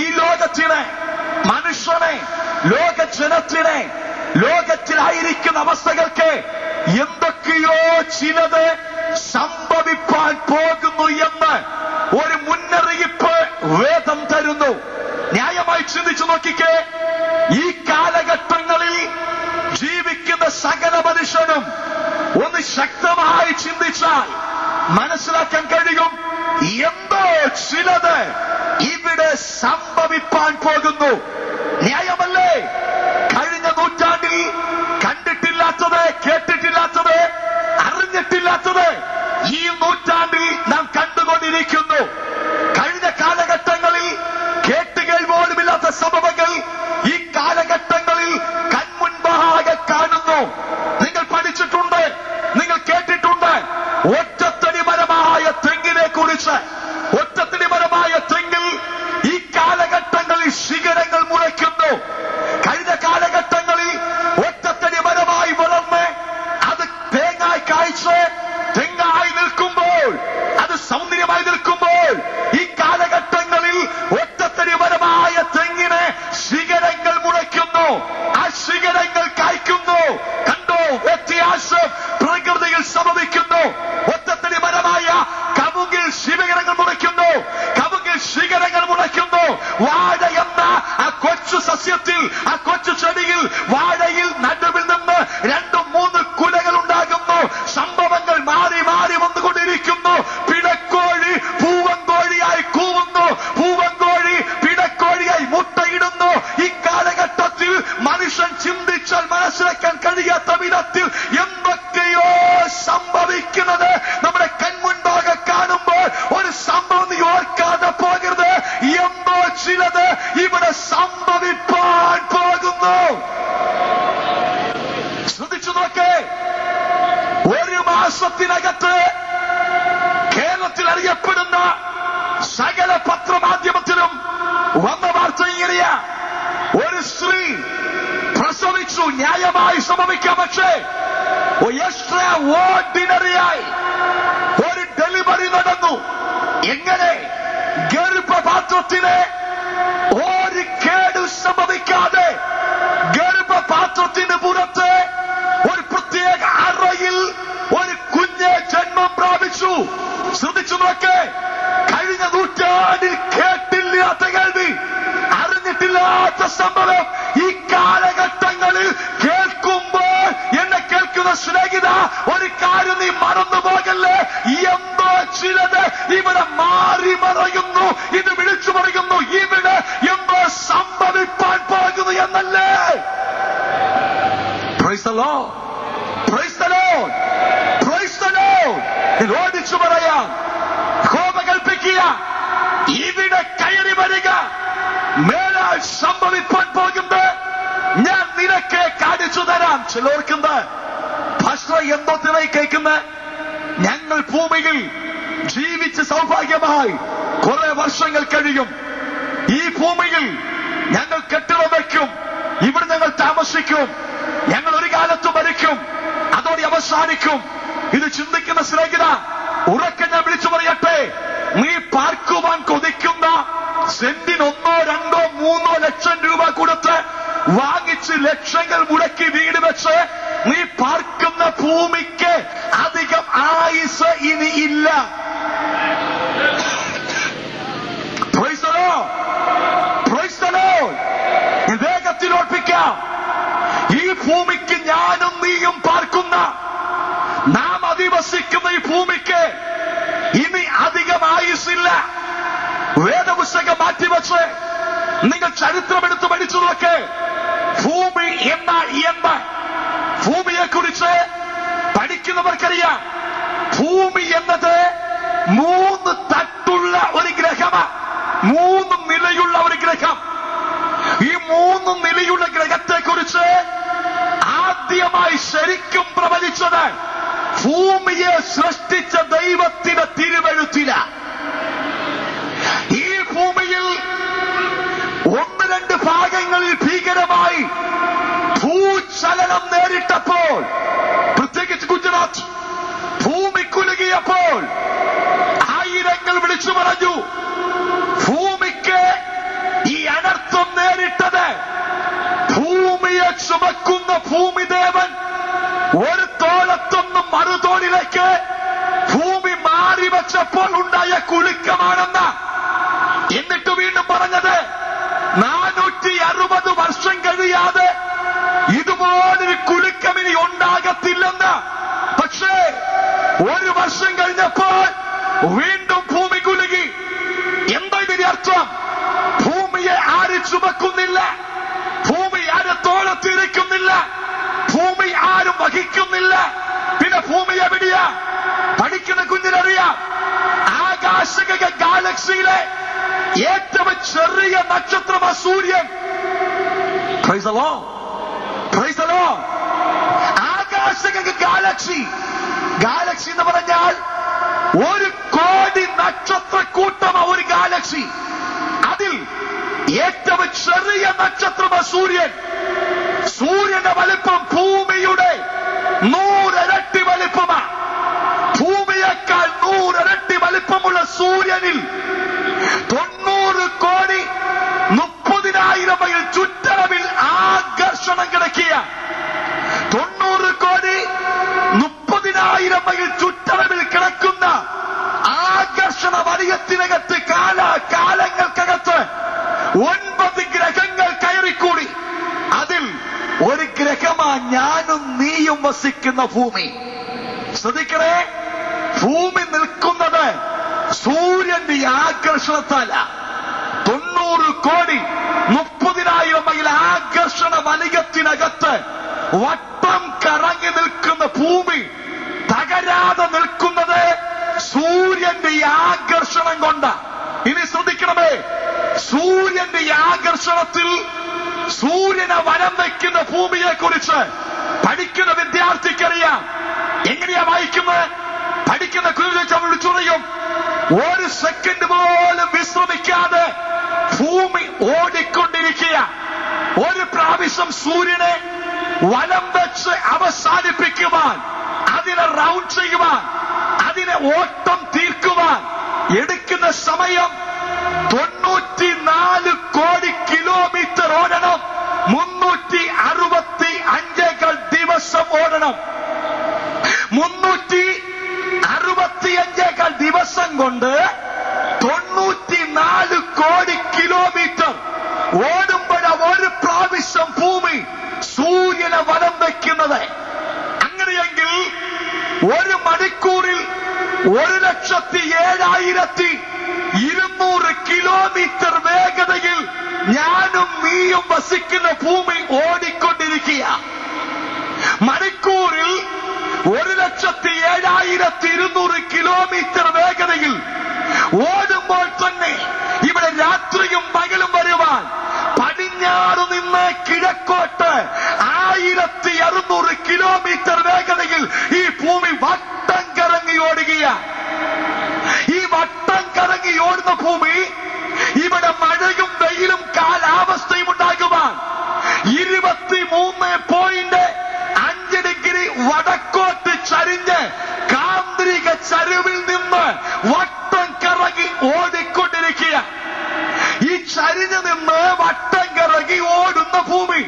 ഈ ലോകത്തിനെ, മനുഷ്യനെ, ലോകജനത്തിനെ, ലോകത്തിലായിരിക്കുന്ന അവസ്ഥകൾക്ക് എന്തൊക്കെയോ ചിലത് സംഭവിപ്പാൻ പോകുന്നു എന്ന് ഒരു മുന്നറിയിപ്പ് വേദം തരുന്നു. ന്യായമായി ചിന്തിച്ചു നോക്കിക്കേ, ഈ കാലഘട്ടങ്ങളിൽ ജീവിക്കുന്ന സകല മനുഷ്യനും ഒന്ന് ശക്തമായി ചിന്തിച്ചാൽ മനസ്സിലാക്കാൻ കഴിയും, എന്തോ ചിലത് ഇവിടെ സംഭവിപ്പാൻ പോകുന്നു. ന്യായമല്ലേ? കഴിഞ്ഞ നൂറ്റാണ്ടിൽ കണ്ടിട്ടില്ലാത്തത്, കേട്ടിട്ടില്ലാത്തത്, അറിഞ്ഞിട്ടില്ലാത്തത് ഈ നൂറ്റാണ്ടിൽ നാം കണ്ടുകൊണ്ടിരിക്കുന്നു. കഴിഞ്ഞ കാലഘട്ടങ്ങളിൽ കേട്ടുകേൾവോലുമില്ലാത്ത സംഭവങ്ങൾ ഈ കാലഘട്ടങ്ങളിൽ കൺമുൻപാകെ കാണുന്നു. നിങ്ങൾ പഠിച്ചിട്ടുണ്ട്, നിങ്ങൾ കേട്ടിട്ടുണ്ട്. ഒറ്റത്തടിമരമായ തെങ്ങിനെ കുറിച്ച്. ഒറ്റത്തടിമരമായ തെങ്ങിൽ ഈ കാലഘട്ടങ്ങളിൽ ശിഖരങ്ങൾ മുളയ്ക്കുന്നു. കഴിഞ്ഞ കാലഘട്ടങ്ങളിൽ ഒറ്റത്തടിമരമായി വളർന്ന് അത് തേങ്ങായി കായ്ച്ച് തെങ്ങായി നിൽക്കുമ്പോൾ, അത് സൗന്ദര്യമായി നിൽക്കുമ്പോൾ, ഈ കാലഘട്ടങ്ങളിൽ ഒറ്റത്തടിമരമായ തെങ്ങിന് ശിഖരങ്ങൾ മുളയ്ക്കുന്നു, ആ ശിഖരങ്ങൾ കായ്ക്കുന്നു. കണ്ടോ വ്യത്യാസം പ്രകൃതിയിൽ സംഭവിക്കുന്നു. ഒറ്റ ഓടിച്ചു പറയാം, യഹോവ കൽപ്പിക്കുക, ഇവിടെ കയറി വരിക, മേലാൽ സംഭവിപ്പാൻ പോകുന്നത് ഞാൻ നിനക്ക് കാണിച്ചു തരാം. ചിലർക്കുണ്ട് ഭാഷ എന്തോ തിളയി കേൾക്കുന്ന, ഞങ്ങൾ ഭൂമിയിൽ ജീവിച്ച് സൗഭാഗ്യമായി കുറെ വർഷങ്ങൾ കഴിയും, ഈ ഭൂമിയിൽ ഞങ്ങൾ കെട്ടിടം വയ്ക്കും, ഇവിടെ ഞങ്ങൾ താമസിക്കും, ഞങ്ങൾ ഒരു കാലത്ത് മരിക്കും, അതോടെ അവസാനിക്കും. ഇത് ചിന്തിക്കുന്ന സ്നേഹിത, ഉറക്കെ ഞാൻ വിളിച്ചു പറയട്ടെ, നീ പാർക്കുവാൻ കൊതിക്കുന്ന സെന്റിന് 1, 2, 3 ലക്ഷം രൂപ കൊടുത്ത് വാങ്ങിച്ച് ലക്ഷങ്ങൾ മുടക്കി വീട് വെച്ച് നീ പാർക്കുന്ന ഭൂമിക്ക് അധികം ആയുസ് ഇനി ഇല്ല. വേഗത്തിൽ ഓർപ്പിക്കാം, ഈ ഭൂമിക്ക് ഞാനും നീയും പാർക്കുന്ന, നാം അധിവസിക്കുന്ന ഈ ഭൂമിക്ക് ഇനി അധികം ആയുസില്ല. വേദപുസ്തകം മാറ്റിവെച്ച് നിങ്ങൾ ചരിത്രമെടുത്ത് പഠിച്ചു നോക്ക്. ഭൂമി എന്നാൽ എന്ത്? ഭൂമിയെ കുറിച്ച് പഠിക്കുന്നവർക്കറിയാം, ഭൂമി എന്നത് 3 തട്ടുള്ള ഒരു ഗ്രഹമാണ്, 3 നിലയുള്ള ഒരു ഗ്രഹം. ഈ 3 നിലയുള്ള ഗ്രഹത്തെ കുറിച്ച് ആദ്യമായി ശരിക്കും പ്രവചിച്ചത് ഭൂമിയെ സൃഷ്ടിച്ച ദൈവത്തിന്റെ തിരുവെഴുത്തില. ഈ ഭൂമിയിൽ 1-2 ഭാഗങ്ങളിൽ ഭീകരമായി ഭൂചലനം നേരിട്ടപ്പോൾ, പ്രത്യേകിച്ച് ഗുജറാത്ത് ഭൂമി കുലുങ്ങിയപ്പോൾ ആയിരങ്ങൾ വിളിച്ചു പറഞ്ഞു, ഭൂമിക്ക് ഈ അനർത്ഥം നേരിട്ടത് ഭൂമിയെ ചുമക്കുന്ന ഭൂമിദേവൻ ഒരു തോളത്തൊന്നും മറുതോളിലേക്ക് ഭൂമി മാറി വെച്ചപ്പോൾ ഉണ്ടായ കുലുക്കമാണെന്ന്. എന്നിട്ട് വീണ്ടും പറഞ്ഞത് 460 വർഷം കഴിയാതെ ഇതുപോലൊരു കുലുക്കം ഇനി ഉണ്ടാകത്തില്ലെന്ന്. പക്ഷേ 1 വർഷം കഴിഞ്ഞപ്പോൾ വീണ്ടും ഭൂമി കുലുങ്ങി. എന്താ ഇതിന്റെ അർത്ഥം? ഭൂമിയെ ആരും ചുമക്കുന്നില്ല, ഭൂമി ആരും തോളത്തിരിക്കുന്നില്ല, ഭൂമി ആരും വഹിക്കുന്നില്ല. പിന്നെ ഭൂമി എവിടെയാ? പഠിക്കുന്ന കുഞ്ഞിനറിയാം, ആകാശഗംഗ ഗാലക്സിയിലെ ഏറ്റവും ചെറിയ നക്ഷത്രമാണ് സൂര്യൻ. Praise the Lord. Praise the Lord. ആകാശഗംഗ ഗാലക്സി എന്ന് പറഞ്ഞാൽ 1 കോടി നക്ഷത്രക്കൂട്ടമാണ് ഒരു ഗാലക്സി. അതിൽ ഏറ്റവും ചെറിയ നക്ഷത്രമാണ് സൂര്യൻ. സൂര്യന്റെ വലിപ്പം ഭൂമിയുടെ 100 ഇരട്ടി വലിപ്പമാണ്. ഭൂമിയേക്കാൾ 100 ഇരട്ടി വലിപ്പമുള്ള സൂര്യനിൽ 90 കോടി 30,000 മൈൽ ചുറ്റളവിൽ ആകർഷണം കിടക്കിയ 90 കോടി 30,000 മൈൽ ചുറ്റളവിൽ കിടക്കുന്ന ആകർഷണ വലയത്തിനകത്ത് കാലങ്ങൾക്കകത്ത് 9 ഗ്രഹങ്ങൾ കയറിക്കൂടി. അതിൽ ഒരു ഗ്രഹമാ ഞാനും നീയും വസിക്കുന്ന ഭൂമി. ശ്രദ്ധിക്കണേ, ഭൂമി നിൽക്കുന്നത് സൂര്യന്റെ ആകർഷണത്താല. 90 കോടി 30,000 മൈൽ ആകർഷണ വലയത്തിനകത്ത് വട്ടം കറങ്ങി നിൽക്കുന്ന ഭൂമി തകരാതെ നിൽക്കുന്നത് സൂര്യന്റെ ആകർഷണം കൊണ്ട്. ഇനി ശ്രദ്ധിക്കണമേ, സൂര്യന്റെ ആകർഷണത്തിൽ സൂര്യനെ വരം വയ്ക്കുന്ന ഭൂമിയെ കുറിച്ച് പഠിക്കുന്ന വിദ്യാർത്ഥിക്കറിയാം. എങ്ങനെയാ വായിക്കുന്നത്? പഠിക്കുന്ന കുഞ്ഞു വിളിച്ചുറയും, 1 സെക്കൻഡ് പോലും വിശ്രമിക്കാതെ ഭൂമി ഓടിക്കൊണ്ടിരിക്കുക. ഒരു പ്രാവശ്യം സൂര്യനെ വലം വെച്ച് അവസാനിപ്പിക്കുവാൻ, അതിനെ റൗണ്ട് ചെയ്യുവാൻ, അതിനെ ഓട്ടം തീർക്കുവാൻ എടുക്കുന്ന സമയം 94 കോടി കിലോമീറ്റർ ഓടണം. 365 ദിവസം ഓടണം. 365 ദിവസം കൊണ്ട് 94 കോടി കിലോമീറ്റർ ഓടുമ്പോഴാണ് ഒരു പ്രാവശ്യം ഭൂമി സൂര്യനെ വലം വയ്ക്കുന്നത്. അങ്ങനെയെങ്കിൽ 1 മണിക്കൂറിൽ 1,07,200 കിലോമീറ്റർ വേഗതയിൽ ഞാനും നീയും വസിക്കുന്ന ഭൂമി ഓടിക്കൊണ്ടിരിക്കുക. മണിക്കൂറിൽ 1,07,200 1200 കിലോമീറ്റർ വേഗതയിൽ ഓടുമ്പോൾ തന്നെ ഇവിടെ രാത്രിയും പകലും വരുവാൻ പടിഞ്ഞാറ് നിന്ന് കിഴക്കോട്ട് 1600 കിലോമീറ്റർ വേഗതയിൽ ഈ ഭൂമി വട്ടം കറങ്ങി ഓടുകയാണ്. ഈ വട്ടം കറങ്ങി ഓടുന്ന ഭൂമി ഇവിടെ മഴയും വെയിലും കാലാവസ്ഥയും ഉണ്ടാകുവാൻ 23.5 ഡിഗ്രി വടക്കോട്ട് ചരിഞ്ഞ് കാന്തിക ചരിവിൽ നിന്ന് വട്ടം കറങ്ങി ഓടിക്കൊണ്ടിരിക്കുക. ഈ ചരിഞ്ഞു നിന്ന് വട്ടം കറങ്ങി ഓടുന്ന ഭൂമി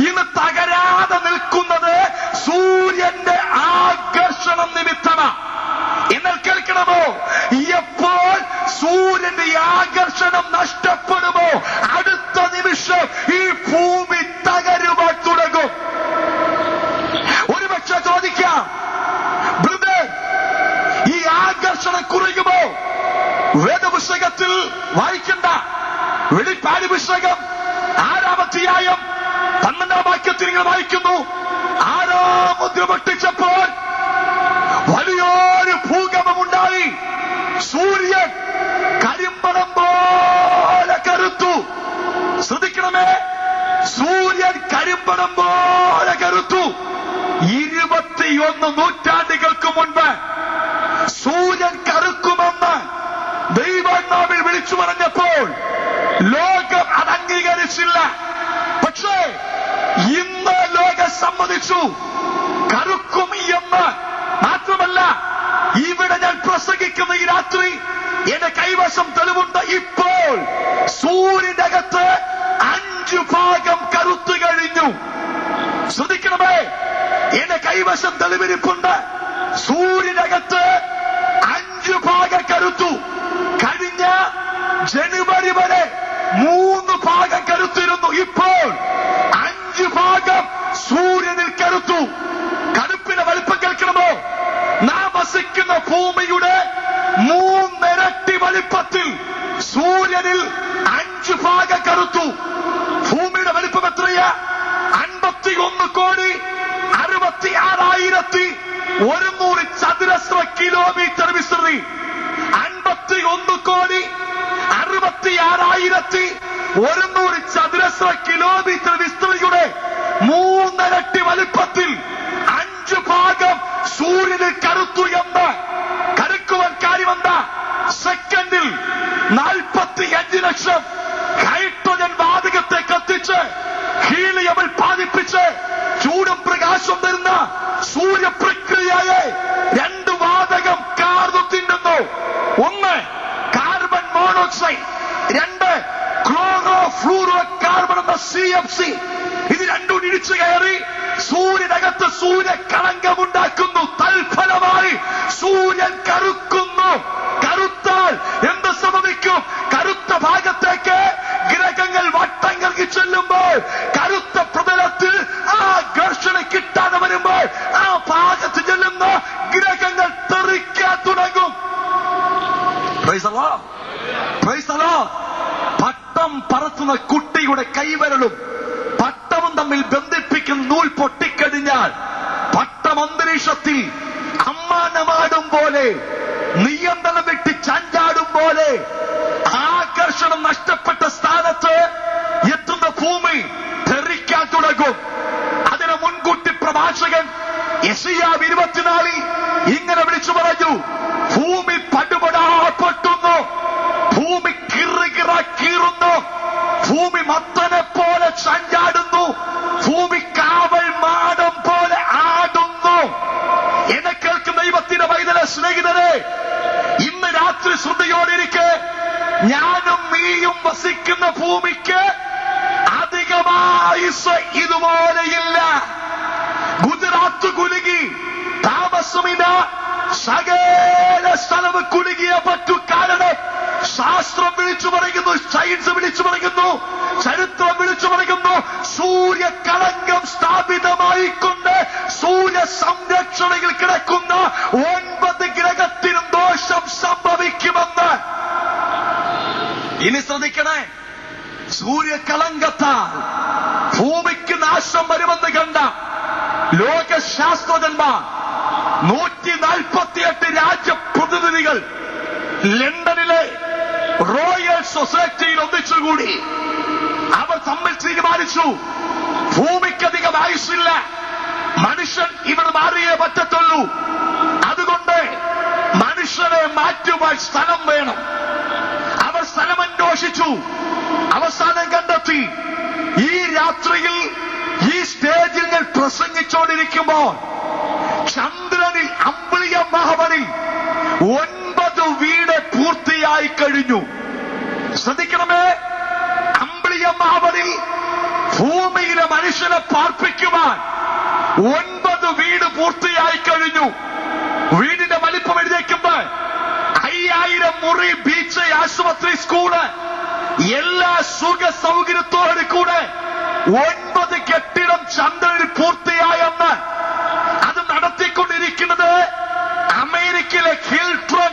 ഇന്ന് തകരാതെ നിൽക്കുന്നത് സൂര്യന്റെ ആകർഷണം നിമിത്തമാണ്. എന്നാൽ കേൾക്കണമോ, എപ്പോൾ സൂര്യന്റെ ആകർഷണം നഷ്ടപ്പെടുമോ അടുത്ത നിമിഷം ഈ ഭൂമി തകരുവാൻ തുടങ്ങും. ഒരുപക്ഷെ ചോദിക്കാം, ബ്രദർ, ഈ ആകർഷണം കുറയുമോ? വേദപുസ്തകത്തിൽ വായിക്കണ്ട. വെളിപ്പാട് പുസ്തകം 6-ാം അധ്യായം 12-ാം വാക്യത്തിൽ നിങ്ങൾ വായിക്കുന്നു, 6-ാം മുദ്ര പൊട്ടിച്ചപ്പോൾ വലിയൊരു ഭൂകമ്പമുണ്ടായി. സൂര്യൻ കരിമ്പടം പോലെ കറുത്തു. ശ്രദ്ധിക്കണമേ, സൂര്യൻ കരിമ്പടം പോലെ കറുത്തു. 21 നൂറ്റാണ്ടുകൾക്ക് മുൻപ് സൂര്യൻ കറുക്കുമെന്ന് ദൈവാത്മാവിൽ വിളിച്ചു പറഞ്ഞപ്പോൾ ലോകം അത് അംഗീകരിച്ചില്ല. പക്ഷേ ഇന്ന് ലോകം സമ്മതിച്ചു കറുക്കും എന്ന്. മാത്രമല്ല, ഇവിടെ ഞാൻ പ്രസംഗിക്കുന്ന ഈ രാത്രി എന്റെ കൈവശം തെളിവുണ്ട്. ഇപ്പോൾ സൂര്യന്റെ അകത്ത് 5 ഭാഗം കറുത്തു കഴിഞ്ഞു. ശ്രദ്ധിക്കണമേ, എന്റെ കൈവശം തെളിവിരിപ്പുണ്ട്. സൂര്യനകത്ത് 5 ഭാഗം കറുത്തു. കഴിഞ്ഞ ജനുവരി വരെ 3 ഭാഗം കറുത്തിരുന്നു. ഇപ്പോൾ 5 ഭാഗം സൂര്യനിൽ കറുത്തു. കറുപ്പിന്റെ വലിപ്പം കേൾക്കണമോ? നാം വസിക്കുന്ന ഭൂമിയുടെ 3 ഇരട്ടി വലിപ്പത്തിൽ സൂര്യനിൽ 5 ഭാഗം കറുത്തു. ഭൂമിയുടെ വലിപ്പം എത്രയാ? 51,66,100 ചതുരശ്ര കിലോമീറ്റർ വിസ്തൃതി. 51,66,100 ചതുരശ്ര കിലോമീറ്റർ വിസ്തൃതിയുടെ 3 ഇരട്ടി വലിപ്പത്തിൽ 5 ഭാഗം സൂര്യനിൽ കറുത്തു എന്ന്. കറുക്കുവാൻ കാര്യമെന്താ? സെക്കൻഡിൽ 45 ലക്ഷം ഹൈഡ്രജൻ വാതകത്തെ കത്തിച്ച് ഹീലിയം ഉൽപ്പാദിപ്പിച്ച് ചൂടും പ്രകാശം തരുന്ന സൂര്യപ്രക്രിയയെ 2 വാതകം കാർന്നു തിന്നുന്നു. 1 carbon monoxide, 2 chloro fluoro carbon എന്ന CFC. ഇത് രണ്ടും ഇടിച്ചു കയറി സൂര്യനകത്ത് സൂര്യകളങ്കമുണ്ടാക്കുന്നു. തൽഫലമായി സൂര്യൻ കറുക്കുന്നു. കറുത്താൽ എന്ത് സംഭവിക്കും? കറുത്ത ഭാഗത്തേക്ക് ഗ്രഹങ്ങൾ വട്ടം കറങ്ങി ചെല്ലുമ്പോൾ കറുത്ത പ്രതലത്തിൽ ആ ഘർഷണം കിട്ടാതെ വരുമ്പോൾ ആ ഭാഗത്ത് ചെല്ലുന്ന ഗ്രഹങ്ങൾ തെറിക്കാൻ തുടങ്ങും. Praise the Lord. Praise the Lord. പട്ടം പറത്തുന്ന കുട്ടിയുടെ കൈവരലും പട്ടവും തമ്മിൽ ബന്ധിപ്പിക്കുന്ന നൂൽ പൊട്ടിക്കഴിഞ്ഞാൽ പട്ടം അന്തരീക്ഷത്തിൽ അമ്മാനമാടും പോലെ, നിയന്ത്രണം വിട്ട് ചഞ്ചാടും പോലെ ആകർഷണം നഷ്ടപ്പെട്ട സ്ഥാനത്ത് എത്തുന്ന ഭൂമി തെറിക്കാൻ തുടങ്ങും. അതിന് മുൻകൂട്ടി പ്രഭാഷകൻ യെശയ്യാവ് 24 ഇങ്ങനെ വിളിച്ചു പറഞ്ഞു, ഭൂമി പടുപടാ പൊട്ടുന്നു, ഭൂമി കിറുകിറ കീറുന്നു, ഭൂമി മത്തനെ പോലെ ചഞ്ചാടുന്നു, ഭൂമി കാവൽ മാടം പോലെ ആടുന്നു. എന്നെ കേൾക്കുന്ന ദൈവത്തിന്റെ പൈതലെ സ്നേഹിതരെ, ഇന്ന് രാത്രി ശ്രദ്ധയോടിരിക്കെ, ഞാനും നീയും വസിക്കുന്ന ഭൂമിക്ക് അധികമായുസ് ഇതുപോലെയില്ല. ഗുജറാത്ത് കുലുങ്ങി, താമസമില്ല, സകല സ്ഥലവും കുലുങ്ങിയ പറ്റു. കാരണം ശാസ്ത്രം വിളിച്ചു പറയുന്നു, സയൻസ് വിളിച്ചു പറയുന്നു, ചരിത്രം വിളിച്ചു പറയുന്നു, സൂര്യകളങ്കം സ്ഥാപിതമായിക്കൊണ്ട് സൂര്യ സംരക്ഷണയിൽ കിടക്കുന്ന 9 ഗ്രഹത്തിനും ദോഷം സംഭവിക്കുമെന്ന്. ഇനി ശ്രദ്ധിക്കണേ, സൂര്യകളങ്കത്താൽ ഭൂമിക്ക് നാശം വരുമെന്ന് കണ്ട ലോകശാസ്ത്രജ്ഞന്മാർ 148 രാജ്യപ്രതിനിധികൾ ലണ്ടനിലെ റോയൽ സൊസൈറ്റിയിൽ ഒന്നിച്ചുകൂടി. അവർ തമ്മിൽ തീരുമാനിച്ചു, ഭൂമിക്കധികം ആയുസ്സില്ല, മനുഷ്യൻ ഇവിടെ മാറിയേ പറ്റത്തുള്ളൂ. അതുകൊണ്ട് മനുഷ്യനെ മാറ്റുവാൻ സ്ഥലം വേണം. അവർ സ്ഥലം അന്വേഷിച്ചു, അവസാനം കണ്ടെത്തി. ഈ രാത്രിയിൽ ഈ സ്റ്റേജിൽ ഞാൻ പ്രസംഗിച്ചുകൊണ്ടിരിക്കുമ്പോൾ ചന്ദ്രനിൽ അമ്പിളിയ മഹവനിൽ 9 വീട് പൂർത്തിയായി കഴിഞ്ഞു. ശ്രദ്ധിക്കണമേ, അമ്പിളിയ മഹവനിൽ ഭൂമിയിലെ മനുഷ്യനെ പാർപ്പിക്കുവാൻ 9 വീട് പൂർത്തിയായി കഴിഞ്ഞു. വീടിന്റെ വലിപ്പം എഴുതിയേക്കുമ്പോ 5000 മുറി, ബീച്ച്, ആശുപത്രി, സ്കൂള്, എല്ലാ സുഖ സൗകര്യത്തോടെ കൂടെ 9 കെട്ടിടം ചന്ദ്രനിൽ പൂർത്തിയായെന്ന്. അത് നടത്തിക്കൊണ്ടിരിക്കുന്നത് അമേരിക്കയിലെ ഹിൽട്ടൺ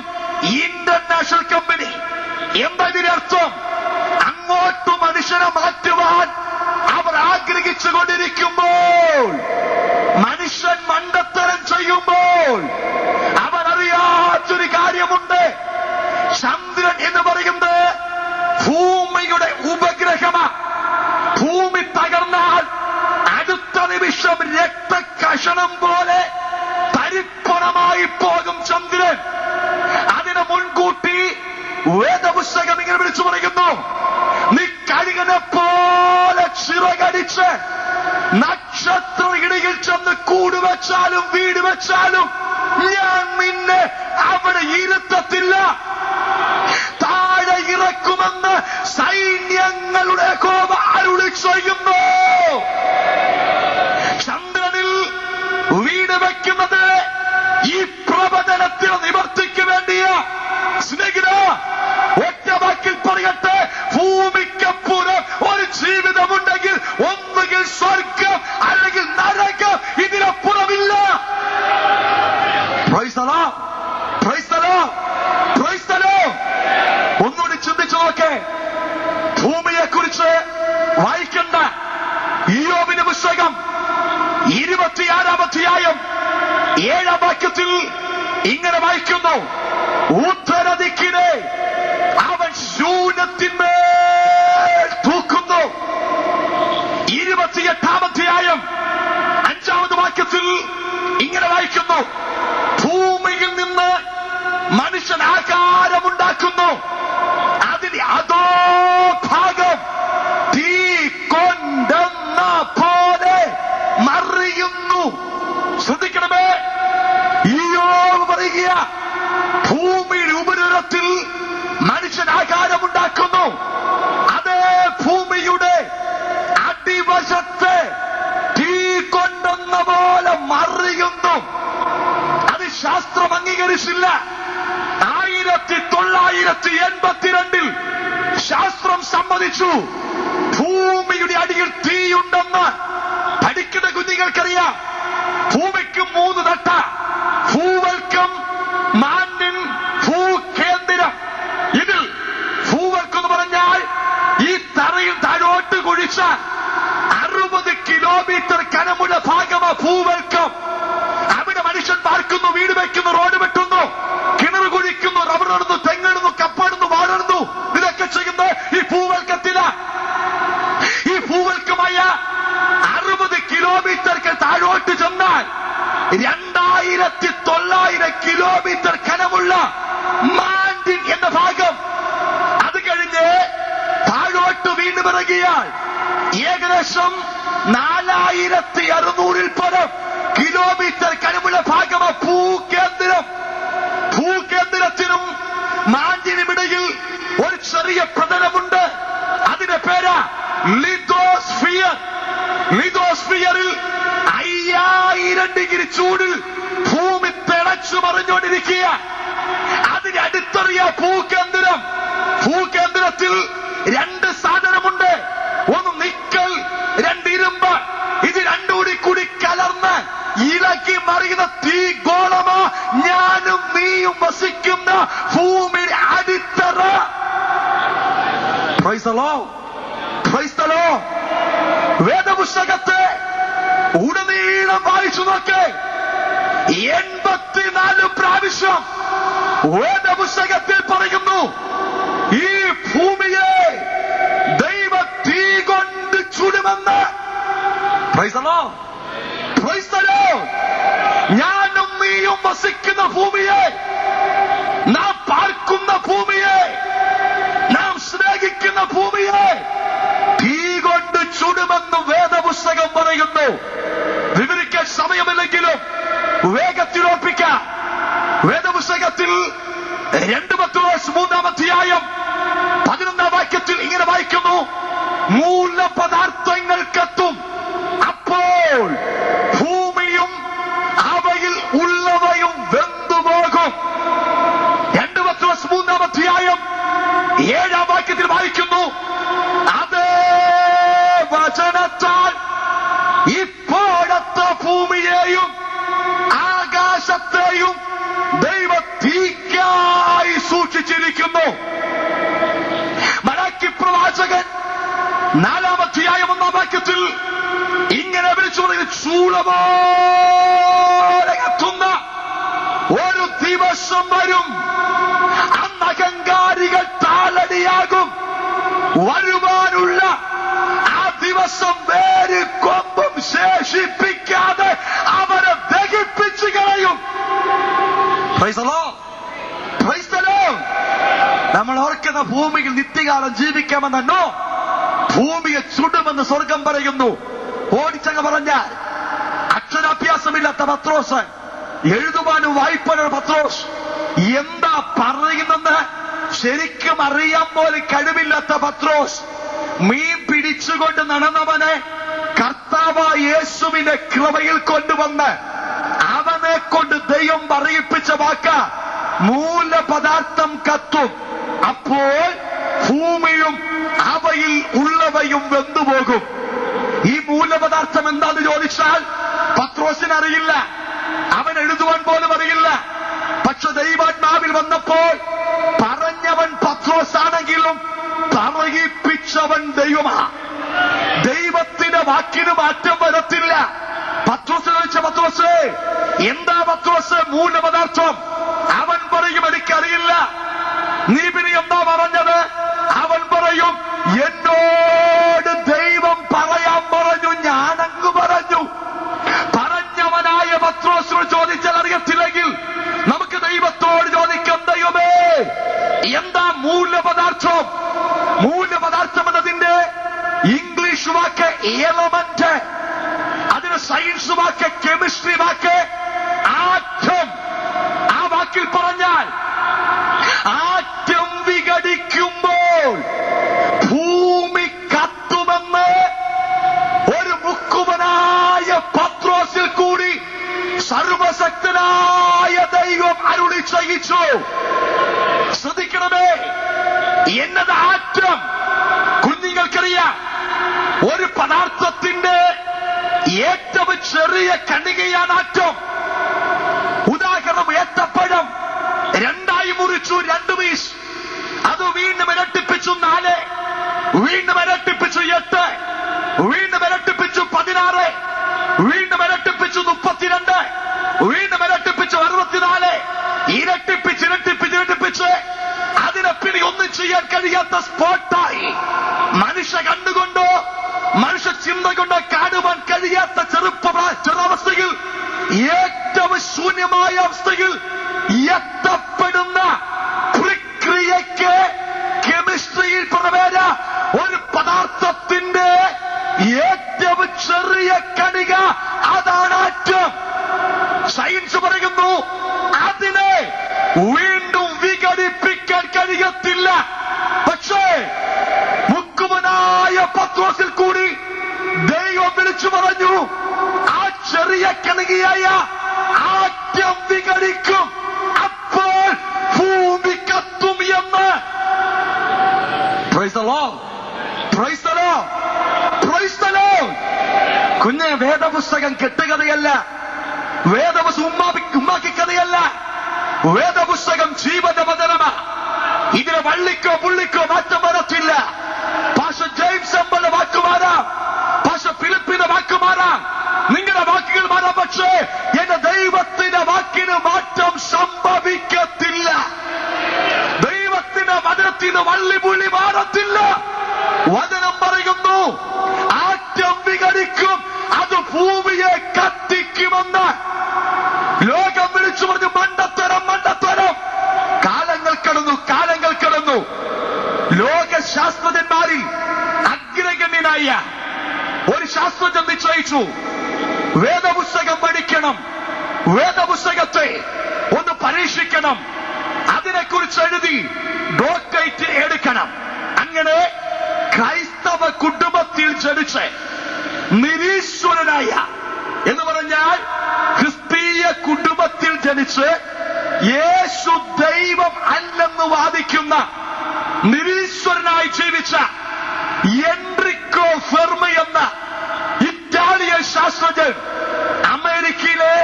ഇന്റർനാഷണൽ കമ്പനി. എന്താ ഇതിന്റെ അർത്ഥം? അങ്ങോട്ട് മനുഷ്യനെ മാറ്റുവാൻ അവർ ആഗ്രഹിച്ചുകൊണ്ടിരിക്കുമ്പോൾ, മനുഷ്യൻ മണ്ടത്തരം ചെയ്യുമ്പോൾ അവരറിയാത്തൊരു കാര്യമുണ്ട്. ചന്ദ്രൻ എന്ന് പറയുന്നത് ഭൂമിയുടെ ഉപഗ്രഹമാണ്. ഭൂമി തകർന്നാൽ അടുത്ത നിമിഷം രക്തകഷണം പോലെ തരിപ്പണമായി പോകും ചന്ദ്രൻ. അതിനെ മുൻകൂട്ടി വേദപുസ്തകം ഇങ്ങനെ വിളിച്ചു പറയുന്നു, നീ കഴുകനെ പോലെ ചിറകടിച്ച് നക്ഷത്ര ഇടയിൽ ചെന്ന് കൂടുവെച്ചാലും വീട് വെച്ചാലും ഞാൻ നിന്നെ അവിടെ ഇരുത്തത്തില്ല, താഴെ ഇറക്കുമെന്ന് സൈന്യങ്ങളുടെ യഹോവ അരുളി ചെയ്യുന്നു. ചന്ദ്രനിൽ വീട് വെക്കുന്നത് ഈ പ്രവചനത്തിന് നിവർത്തിക്ക് വേണ്ടിയ. സ്നേഹിത, ഒറ്റ വാക്കിൽ പറയട്ടെ, ഭൂമിക്കപ്പുറം ഒരു ജീവിതമുണ്ടെങ്കിൽ ഒന്നുകിൽ സ്വർഗം അല്ലെങ്കിൽ നരകം, ഇതിനപ്പുറമില്ല. Praise the Lord. Praise the Lord. Praise the Lord. ഒന്നുകൂടി ചിന്തിച്ചു നോക്കേ. ഭൂമിയെ കുറിച്ച് വായിക്കണ്ട ഇയ്യോബിന്റെ പുസ്തകം 26-ാം അധ്യായം 7-ാം വാക്യത്തിൽ ഇങ്ങനെ വായിക്കുന്നു, ഉത്തരദിക്കിനെ അവൻ ശൂന്യത്തിന്മേൽ തൂക്കുന്നു. 28-ാം അധ്യായം 5-ാമത് വാക്യത്തിൽ ഇങ്ങനെ വായിക്കുന്നു, ഭൂമിയിൽ നിന്ന് മനുഷ്യൻ ആകാരമുണ്ടാക്കുന്നു, അതിന്റെ അതോ ഭാഗം തീ കൊണ്ടെന്ന പോലെ മറിയുന്നു. ശ്രദ്ധിക്കണമേ, ഇയ്യോബ് പറയുക, ഭൂമിയുടെ ഉപരിതലത്തിൽ മനുഷ്യൻ ആകാരമുണ്ടാക്കുന്നു, അതേ ഭൂമിയുടെ അടിവശത്തെ തീ കൊണ്ടെന്ന പോലെ മറിയുന്നു. അത് ശാസ്ത്രം അംഗീകരിച്ചില്ല. 1982 ശാസ്ത്രം സമ്മതിച്ചു ഭൂമിയുടെ അടിയിൽ തീയുണ്ടെന്ന്. പഠിക്കുന്ന കുഞ്ഞുങ്ങൾക്കറിയാം, ഭൂമിക്ക് 3 തട്ട: ഭൂവൽക്കം, മാന്യൻ, ഭൂകേന്ദ്രം. ഇതിൽ ഭൂവൽക്കം എന്ന് പറഞ്ഞാൽ ഈ തറയിൽ താഴോട്ട് കുഴിച്ച 60 കിലോമീറ്റർ കനമുള്ള ഭാഗമാണ് ഭൂവൽക്കം. അവിടെ മനുഷ്യൻ പാർക്കുന്നു, വീട് വയ്ക്കുന്നു, റോഡ് വെട്ടുന്നു, കിണർ കുഴിക്കുന്നു, റബ്ബർ നടുന്നു, തെങ്ങിടുന്നു, കപ്പടുന്നു, വാടുന്നു. ഇതൊക്കെ ചെയ്യുന്നത് ഈ ഭൂവൽക്കത്തില. ഈ ഭൂവൽക്കമായ 60 കിലോമീറ്റർക്ക് താഴോട്ട് ചെന്നാൽ 2900 കിലോമീറ്റർ കനമുള്ള മാൻഡിൻ എന്ന ഭാഗം. അത് കഴിഞ്ഞ് താഴോട്ട് വീണ്ടും ഇറങ്ങിയാൽ ഏകദേശം 4600 പരം കിലോമീറ്റർ കനമുള്ള ഭാഗമാണ് ഭൂകേന്ദ്രം. ഭൂകേന്ദ്രത്തിനും മാൻഡിനുമിടയിൽ ഒരു ചെറിയ പ്രതലമുണ്ട്. അതിന്റെ പേര് ലിതോസ്ഫിയർ. ലിതോസ്ഫിയറിൽ 5000 ഡിഗ്രി ചൂടിൽ ഭൂമി തിളച്ചു മറിഞ്ഞുകൊണ്ടിരിക്കുക. അതിന് അടുത്തറിയ ഭൂകേന്ദ്രം. ഭൂകേന്ദ്രത്തിൽ 2 സാധനമുണ്ട്, ഒന്ന് നിക്കൽ, 2 ഇരുമ്പ്. ഇത് രണ്ടും കൂടി കലർന്ന് ഇളക്കി മറിയുന്ന തീ ഗോളമാ ഞാനും നീയും വസിക്കുന്ന ഭൂമിയുടെ അടിത്തറ. Praise the Lord. Praise the Lord. വേദപുസ്തകത്തെ ഉടനീളം വായിച്ചു നോക്കേ. 84 പ്രാവശ്യം വേദപുസ്തകത്തിൽ പറയുന്നു, ഈ ഭൂമിയെ ദൈവ തീ കൊണ്ട് ചുടുമെന്ന്. Praise the Lord. Praise the Lord. ഞാനും നീയും വസിക്കുന്ന ഭൂമിയെ, നാം പാർക്കുന്ന ഭൂമിയെ, നാം സ്നേഹിക്കുന്ന ഭൂമിയെ തീ കൊണ്ട് ചുടുമെന്ന് വേദപുസ്തകം പറയുന്നു. വിവരിക്കാൻ സമയമില്ലെങ്കിലും വേഗത്തിൽ ഓർപ്പിക്കാം. വേദപുസ്തകത്തിൽ 2 പത്രോസ് 3-ാം അധ്യായം 11-ാം വാക്യത്തിൽ ഇങ്ങനെ വായിക്കുന്നു, മൂലപദാർത്ഥങ്ങൾ കത്തും, അപ്പോൾ ഭൂമിയും അവയിൽ ഉള്ളവയും വെന്തുപോകും. 2 പത്രോസ് 3-ാം അധ്യായം 7-ാം വാക്യത്തിൽ വായിക്കുന്നു, അതേ വചനത്താൽ ഇപ്പോഴത്തെ ഭൂമിയെയും ആകാശത്തെയും ദൈവ തീക്കായി സൂക്ഷിച്ചിരിക്കുന്നു. മലാക്കി പ്രവാചകൻ 4-ാം അധ്യായം 1-ാം വാക്യത്തിൽ ഇങ്ങനെ വിളിച്ചു പറയുന്നത്, ചൂളപോലെ കത്തുന്ന ഒരു ദിവസം വരും, അന്ന് അഹങ്കാരികൾ താളടിയാകും. വരുവാനുള്ള ആ ദിവസം വേര് കൊമ്പും ശേഷിപ്പിക്കാതെ അവരെ ദഹിപ്പിച്ചു കളയും. Praise the Lord. Praise the Lord. നമ്മൾ ഓർക്കുന്ന ഭൂമിയിൽ നിത്യകാലം ജീവിക്കാമെന്നോ, ഭൂമിയെ ചുടുമെന്ന് സ്വർഗം പറയുന്നു. ഓടിച്ചങ്ങ് പറഞ്ഞാൽ അക്ഷരാഭ്യാസമില്ലാത്ത പത്രോസ്, എഴുതുവാനും വായിപ്പാനും പത്രോസ് എന്താ പറയുന്നെന്ന് ശരിക്കും അറിയാൻ പോലും കഴിവില്ലാത്ത പത്രോസ്, മീൻ പിടിച്ചുകൊണ്ട് നടന്നവനെ കർത്താവായ യേശുവിന്റെ കൃപയിൽ കൊണ്ടുവന്ന് അവനെ കൊണ്ട് ദൈവം പറയിപ്പിച്ച വാക്ക, മൂലപദാർത്ഥം കത്തും, അപ്പോൾ ഭൂമിയും അവയിൽ ഉള്ളവയും വെന്തുപോകും. ഈ മൂലപദാർത്ഥം എന്താന്ന് ചോദിച്ചാൽ പത്രോസിന് അറിയില്ല, അവൻ എഴുതുവാൻ പോലും അറിയില്ല. പക്ഷെ ദൈവാത്മാവിൽ വന്നപ്പോൾ പറഞ്ഞവൻ പത്രോസ് ആണെങ്കിലും പറയിപ്പിച്ചവൻ ദൈവമാ. ദൈവത്തിന്റെ വാക്കിന് മാറ്റം വരത്തില്ല. പത്രോസ് ചോദിച്ച, പത്രോസ് എന്താ പത്രോസ് മൂലപദാർത്ഥം? അവൻ പറയും, എനിക്കറിയില്ല. നീ പിന്നെ എന്താ പറഞ്ഞത്? അവൻ പറയും, എന്നോട് ദൈവം പറയാൻ പറഞ്ഞു, ഞാനങ്ങ് പറഞ്ഞു. പറഞ്ഞവനായ പത്രോസിനോട് ചോദിച്ചാൽ അറിയത്തില്ലെങ്കിൽ നമുക്ക് ദൈവത്തോട് ചോദിക്കാം, ദൈവമേ എന്താ മൂലപദാർത്ഥം? മൂലപദാർത്ഥം എന്നതിന്റെ ഇംഗ്ലീഷ് വാക്ക് എലമെന്റ്, അതിന് സയൻസ് വാക്ക് കെമിസ്ട്രി വാക്ക് ആറ്റം. ആ വാക്കിൽ പറഞ്ഞാൽ ആറ്റം വിഘടിക്കുമ്പോൾ ഭൂമി കത്തുമെന്ന് ഒരു മുക്കുവനായ പത്രോസിൽ കൂടി സർവശക്തനായ ദൈവം അരുളി ചെയ്യിച്ചു. ശ്രദ്ധിക്കണമേ, എന്നത് ആറ്റം. കുഞ്ഞുങ്ങൾക്കറിയാം, ഒരു പദാർത്ഥത്തിന്റെ ഏറ്റവും ചെറിയ കണികയാണ് ആറ്റം. ഉദാഹരണം, ഏത്തപ്പഴം 2 മുറിച്ചു, 2 പീസ്. അത് വീണ്ടും ഇരട്ടിപ്പിച്ചു 4, വീണ്ടും ഇരട്ടിപ്പിച്ചു 8, വീണ്ടും ഇരട്ടിപ്പിച്ചു 16, വീണ്ടും ഇരട്ടിപ്പിച്ചു 32, വീണ്ടും ഇരട്ടിപ്പിച്ചു 64, ഇരട്ടിപ്പിച്ച് അതിനെ പിന്നെ ഒന്നും ചെയ്യാൻ കഴിയാത്ത സ്പോട്ടായി. മനുഷ്യ കണ്ടുകൊണ്ടോ മനുഷ്യ ചിന്ത കൊണ്ടോ കാണുവാൻ കഴിയാത്ത ചെറുപ്പവസ്ഥയിൽ, ഏറ്റവും ശൂന്യമായ അവസ്ഥയിൽ എത്തപ്പെടുന്ന പ്രക്രിയയ്ക്ക് കെമിസ്ട്രിയിൽ പ്രവേര ഒരു പദാർത്ഥത്തിന്റെ ഏറ്റവും ചെറിയ കണിക, അതാണ് ആറ്റം. സയൻസ് പറയുന്നു അതിനെ വീണ്ടും വിഘടിപ്പിക്കാൻ കഴിയത്തില്ല. പക്ഷേ മുക്കുവനായ പത്രോസിൽ കൂടി ദൈവം വിളിച്ചു പറഞ്ഞു, ആ ചെറിയ കണികയായ ആറ്റം വിഘടിക്കും, അപ്പോൾ ഭൂമി കത്തും എന്ന്. Praise the Lord. Praise the Lord. Praise the Lord. കുഞ്ഞ്, വേദപുസ്തകം കെട്ടുകഥയല്ല, വേദപുസ്തകം ഉമ്മാക്കി കഥയല്ല. വേദപുസ്തകം ജീവന്റെ വചനമാ. ഇതിന് വള്ളിക്കോ പുള്ളിക്കോ മാറ്റം വരത്തില്ല. പാഷ ജെയിംസ് എമ്പന്റെ വാക്ക് മാറാം, പാഷ ഫിലിപ്പിന്റെ വാക്ക് മാറാം, നിങ്ങളുടെ വാക്കുകൾ മാറാം. പക്ഷേ എന്റെ ദൈവത്തിന്റെ അത് വള്ളിപുള്ളി മാറത്തില്ല. വചനം പറയുന്നു, ആറ്റം വിഘടിക്കും, അത് ഭൂമിയെ കത്തിക്കുമെന്ന്. ലോകം വിളിച്ചു പറഞ്ഞു, മണ്ടത്തരം മണ്ടത്തരം. കാലങ്ങൾ കടന്നു. ലോക ശാസ്ത്രജ്ഞന്മാരിൽ അഗ്രഗണ്യനായ ഒരു ശാസ്ത്രജ്ഞൻ നിശ്ചയിച്ചു, വേദപുസ്തകം പഠിക്കണം, വേദപുസ്തകത്തെ ഒന്ന് പരീക്ഷിക്കണം, അതിനെക്കുറിച്ച് എഴുതി ഡോക്ടറേറ്റ് എടുക്കണം. അങ്ങനെ ക്രൈസ്തവ കുടുംബത്തിൽ ജനിച്ച് നിരീശ്വരനായ, എന്ന് പറഞ്ഞാൽ ക്രിസ്തീയ കുടുംബത്തിൽ ജനിച്ച് യേശു ദൈവം അല്ലെന്ന് വാദിക്കുന്ന നിരീശ്വരനായി ജീവിച്ച എൻറിക്കോ ഫെർമി എന്ന ഇറ്റാലിയൻ ശാസ്ത്രജ്ഞൻ അമേരിക്കയിലെ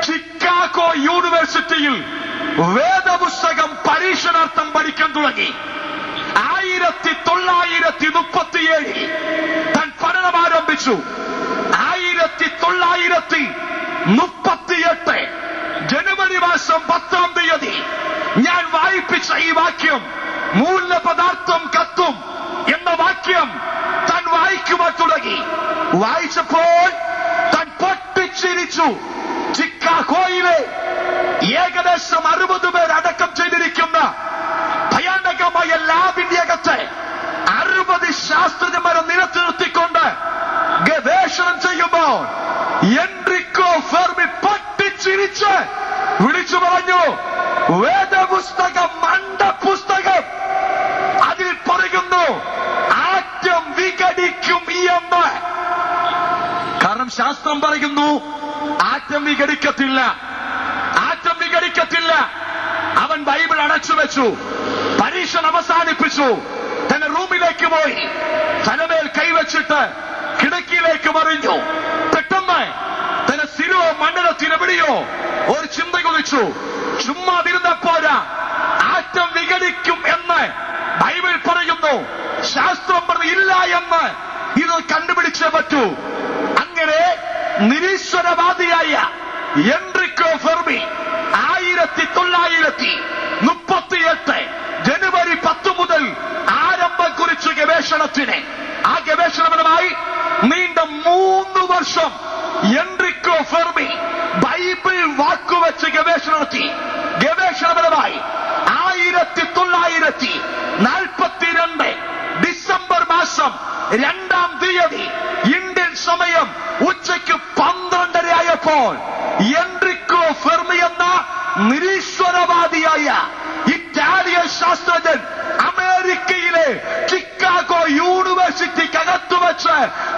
ചിക്കാഗോ യൂണിവേഴ്സിറ്റിയിൽ വേദപുസ്തകം പരീക്ഷണാർത്ഥം പഠിക്കാൻ തുടങ്ങി. 1937 താൻ പഠനം ആരംഭിച്ചു. 1938 ജനുവരി മാസം 10-ാം തീയതി ഞാൻ വായിപ്പിച്ച ഈ വാക്യം, മൂലപദാർത്ഥം കത്തും എന്ന വാക്യം താൻ വായിക്കുവാൻ തുടങ്ങി. വായിച്ചപ്പോൾ താൻ പൊട്ടിച്ചിരിച്ചു. ചിക്കാഗോയിലെ ഏകദേശം 60 പേർ അടക്കം ചെയ്തിരിക്കുന്ന ഭയാനകമായ ലാബിന്റെ അകത്ത് 60 ശാസ്ത്രജ്ഞന്മാരെ നിലത്ത് നിർത്തിക്കൊണ്ട് ഗവേഷണം ചെയ്യുമ്പോൾ എൻറിക്കോ ഫെർമി പൊട്ടിച്ചിരിച്ച് വിളിച്ചു പറഞ്ഞു, വേദപുസ്തകം മണ്ടപുസ്തകം. അതിൽ പറയുന്നു ആറ്റം വിഘടിക്കും എന്ന്. കാരണം ശാസ്ത്രം പറയുന്നു ആറ്റം വിഘടിക്കത്തില്ല. അവൻ ബൈബിൾ അടച്ചു വെച്ചു, പരീക്ഷണം അവസാനിപ്പിച്ചു, തന്റെ റൂമിലേക്ക് പോയി, തലമേൽ കൈവച്ചിട്ട് കിടക്കിയിലേക്ക് മറിഞ്ഞു. പെട്ടെന്ന് തന്റെ സ്ഥിരോ മണ്ഡലത്തിനെവിടെയോ ഒരു ചിന്ത കുതിച്ചു. ചുമ്മാതിരുന്ന പോരാ, ആറ്റം വിഘടിക്കും എന്ന് ബൈബിൾ പറയുന്നു, ശാസ്ത്രം പറഞ്ഞില്ല എന്ന് ഇത് കണ്ടുപിടിച്ചേ പറ്റൂ. അങ്ങനെ നിരീശ്വരവാദിയായ എൻറിക്കോ ഫെർമി 1938 ജനുവരി 10 മുതൽ ആരംഭം കുറിച്ച് ഗവേഷണത്തിന്, ആ ഗവേഷണപരമായി നീണ്ട 3 വർഷം എൻറിക്കോ ഫെർമി ബൈബിൾ വാക്കുവെച്ച് ഗവേഷണം നടത്തി. ഗവേഷണപരമായി 1942 ഡിസംബർ മാസം 2-ാം തീയതി ഇന്ത്യൻ സമയം ഉച്ചയ്ക്ക് 12:30 ആയപ്പോൾ എൻറിക്കോ ഫെർമി എന്ന നിരീശ്വരവാദിയായ ഇറ്റാലിയൻ ശാസ്ത്രജ്ഞൻ അമേരിക്കയിലെ ചിക്കാഗോ യൂണിവേഴ്സിറ്റിക്കകത്ത് വെച്ച്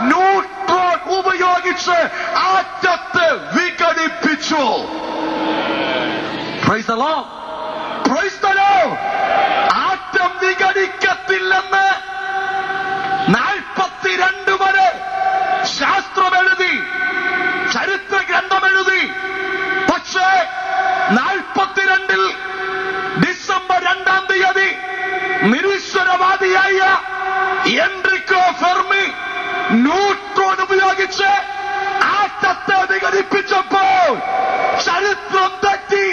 ന്യൂട്രോൺ ഉപയോഗിച്ച് ആറ്റത്തെ വിഘടിപ്പിച്ചു. Praise the Lord. Praise the Lord. ആറ്റം വിഘടിക്കത്തില്ലെന്ന് 42 വരെ ശാസ്ത്രം എഴുതി, ചരിത്ര ഗ്രന്ഥം എഴുതി. പക്ഷേ 42 ഡിസംബർ 2-ാം തീയതി നിരീശ്വരവാദിയായ എൻറിക്കോ ഫെർമി ന്യൂട്രോൺ ഉപയോഗിച്ച് ആറ്റത്തെ വിഘടിപ്പിച്ചപ്പോൾ ചരിത്രം തെറ്റി,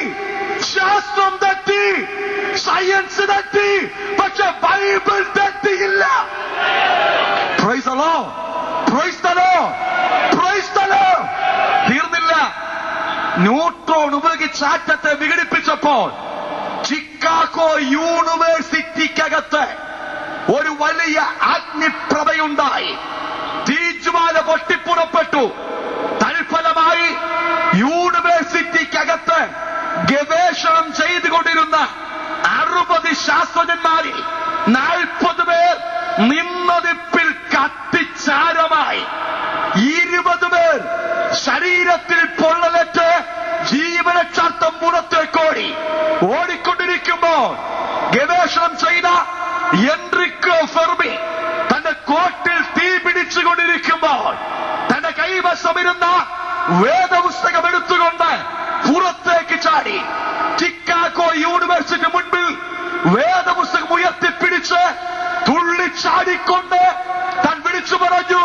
ശാസ്ത്രം തെറ്റി, സയൻസ് തെറ്റി, പക്ഷെ Bible തെറ്റിയില്ല. Praise the Lord. Praise the Lord. Praise the Lord. തീർന്നില്ല. ന്യൂട്രോൺ ഉപയോഗിച്ച് ആറ്റത്തെ വിഘടിപ്പിച്ചപ്പോൾ ചിക്കാഗോ യൂണിവേഴ്സിറ്റിക്കകത്ത് ഒരു വലിയ അഗ്നിപ്രഭയുണ്ടായി. തീജ്വാല പൊട്ടിപ്പുറപ്പെട്ടു. തൽഫലമായി യൂണിവേഴ്സിറ്റിക്കകത്ത് ഗവേഷണം ചെയ്തുകൊണ്ടിരുന്ന 60 ശാസ്ത്രജ്ഞന്മാരിൽ 40 പേർ നിന്നതിപ്പിൽ കത്തിച്ചാരമായി. 20 പേർ ശരീരത്തിൽ പൊള്ളലേറ്റ് ജീവരക്ഷാർത്ഥം പുറത്തേക്കോടി. ഓടിക്കൊണ്ടിരിക്കുമ്പോൾ ഗവേഷണം ചെയ്ത എൻറിക്കോ ഫെർമി തന്റെ കോട്ടിൽ തീ പിടിച്ചുകൊണ്ടിരിക്കുമ്പോൾ തന്റെ കൈവശമിരുന്ന വേദപുസ്തകം എടുത്തുകൊണ്ട് പുറത്തേക്ക് ചാടി. ചിക്കാഗോ യൂണിവേഴ്സിറ്റി മുൻപിൽ വേദപുസ്തകം ഉയർത്തിപ്പിടിച്ച് തുള്ളിച്ചാടിക്കൊണ്ട് താൻ വിളിച്ചു പറഞ്ഞു,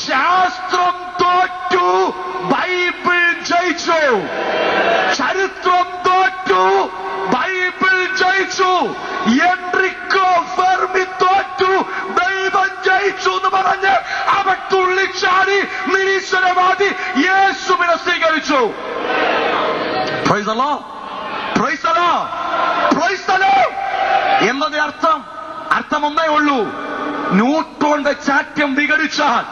ശാസ്ത്രം തോറ്റു, ബൈബിൾ ജയിച്ചു. ചരിത്രം തോറ്റു, ബൈബിൾ ജയിച്ചു. Enrico വിഘടിച്ചു. Praise the Lord. Praise the Lord. Praise the Lord. എന്നതിന്റെ അർത്ഥം ഒന്നേ ഉള്ളൂ. ന്യൂട്രോൺ വെച്ചാറ്റം വിഘടിച്ചാൽ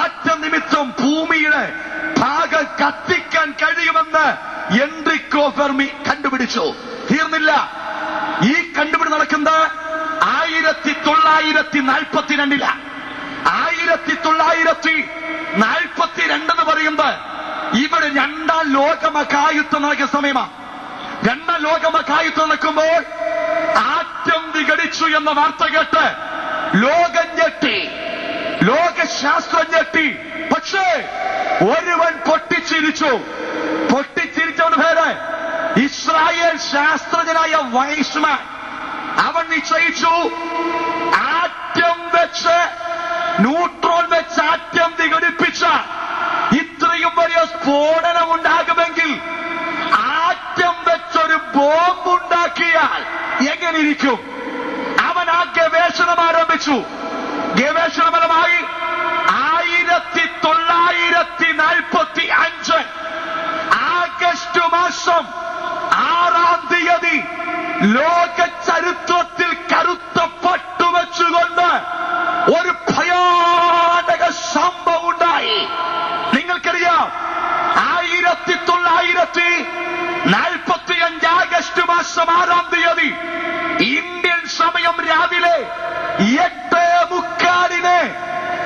ആറ്റം നിമിത്തം ഭൂമിയുടെ ഭാഗം കത്തിക്കാൻ കഴിയുമെന്ന് എൻറിക്കോ ഫെർമി കണ്ടുപിടിച്ചു. തീർന്നില്ല. ഈ കണ്ടുപിടി നടക്കുന്നത് 1942 1942 എന്ന് പറയുമ്പോൾ ഇവിടെ രണ്ടാം ലോകമഹായുദ്ധം നടക്കുന്ന സമയമാണ്. രണ്ടാം ലോകമഹായുദ്ധം നടക്കുമ്പോൾ ആറ്റം വിഘടിച്ചു എന്ന വാർത്ത കേട്ട് ലോകം ഞെട്ടി, ലോകശാസ്ത്രം ഞെട്ടി. പക്ഷേ ഒരുവൻ പൊട്ടിച്ചിരിച്ചവന് പേര് ഇസ്രായേൽ ശാസ്ത്രജ്ഞനായ വൈസ്മാൻ. അവൻ നിശ്ചയിച്ചു, ആറ്റം വെച്ച് ന്യൂട്രോൺ വെച്ച് ആറ്റം വിഘടിപ്പിച്ച ഇത്രയും വലിയ സ്ഫോടനം ഉണ്ടാകുമെങ്കിൽ ആറ്റം വെച്ചൊരു ബോംബ് ഉണ്ടാക്കിയാൽ എങ്ങനെയിരിക്കും? അവൻ ആ ഗവേഷണം ആരംഭിച്ചു. ഗവേഷണപരമായി 1945 ആഗസ്റ്റ് മാസം 6 ലോക ചരിത്രത്തിൽ കറുത്ത പട്ടുവെച്ചുകൊണ്ട് ഒരു ഭയാനക സംഭവം ഉണ്ടായി. നിങ്ങൾക്കറിയാം, 1945 ആഗസ്റ്റ് മാസം 6 ഇന്ത്യൻ സമയം രാവിലെ 8:45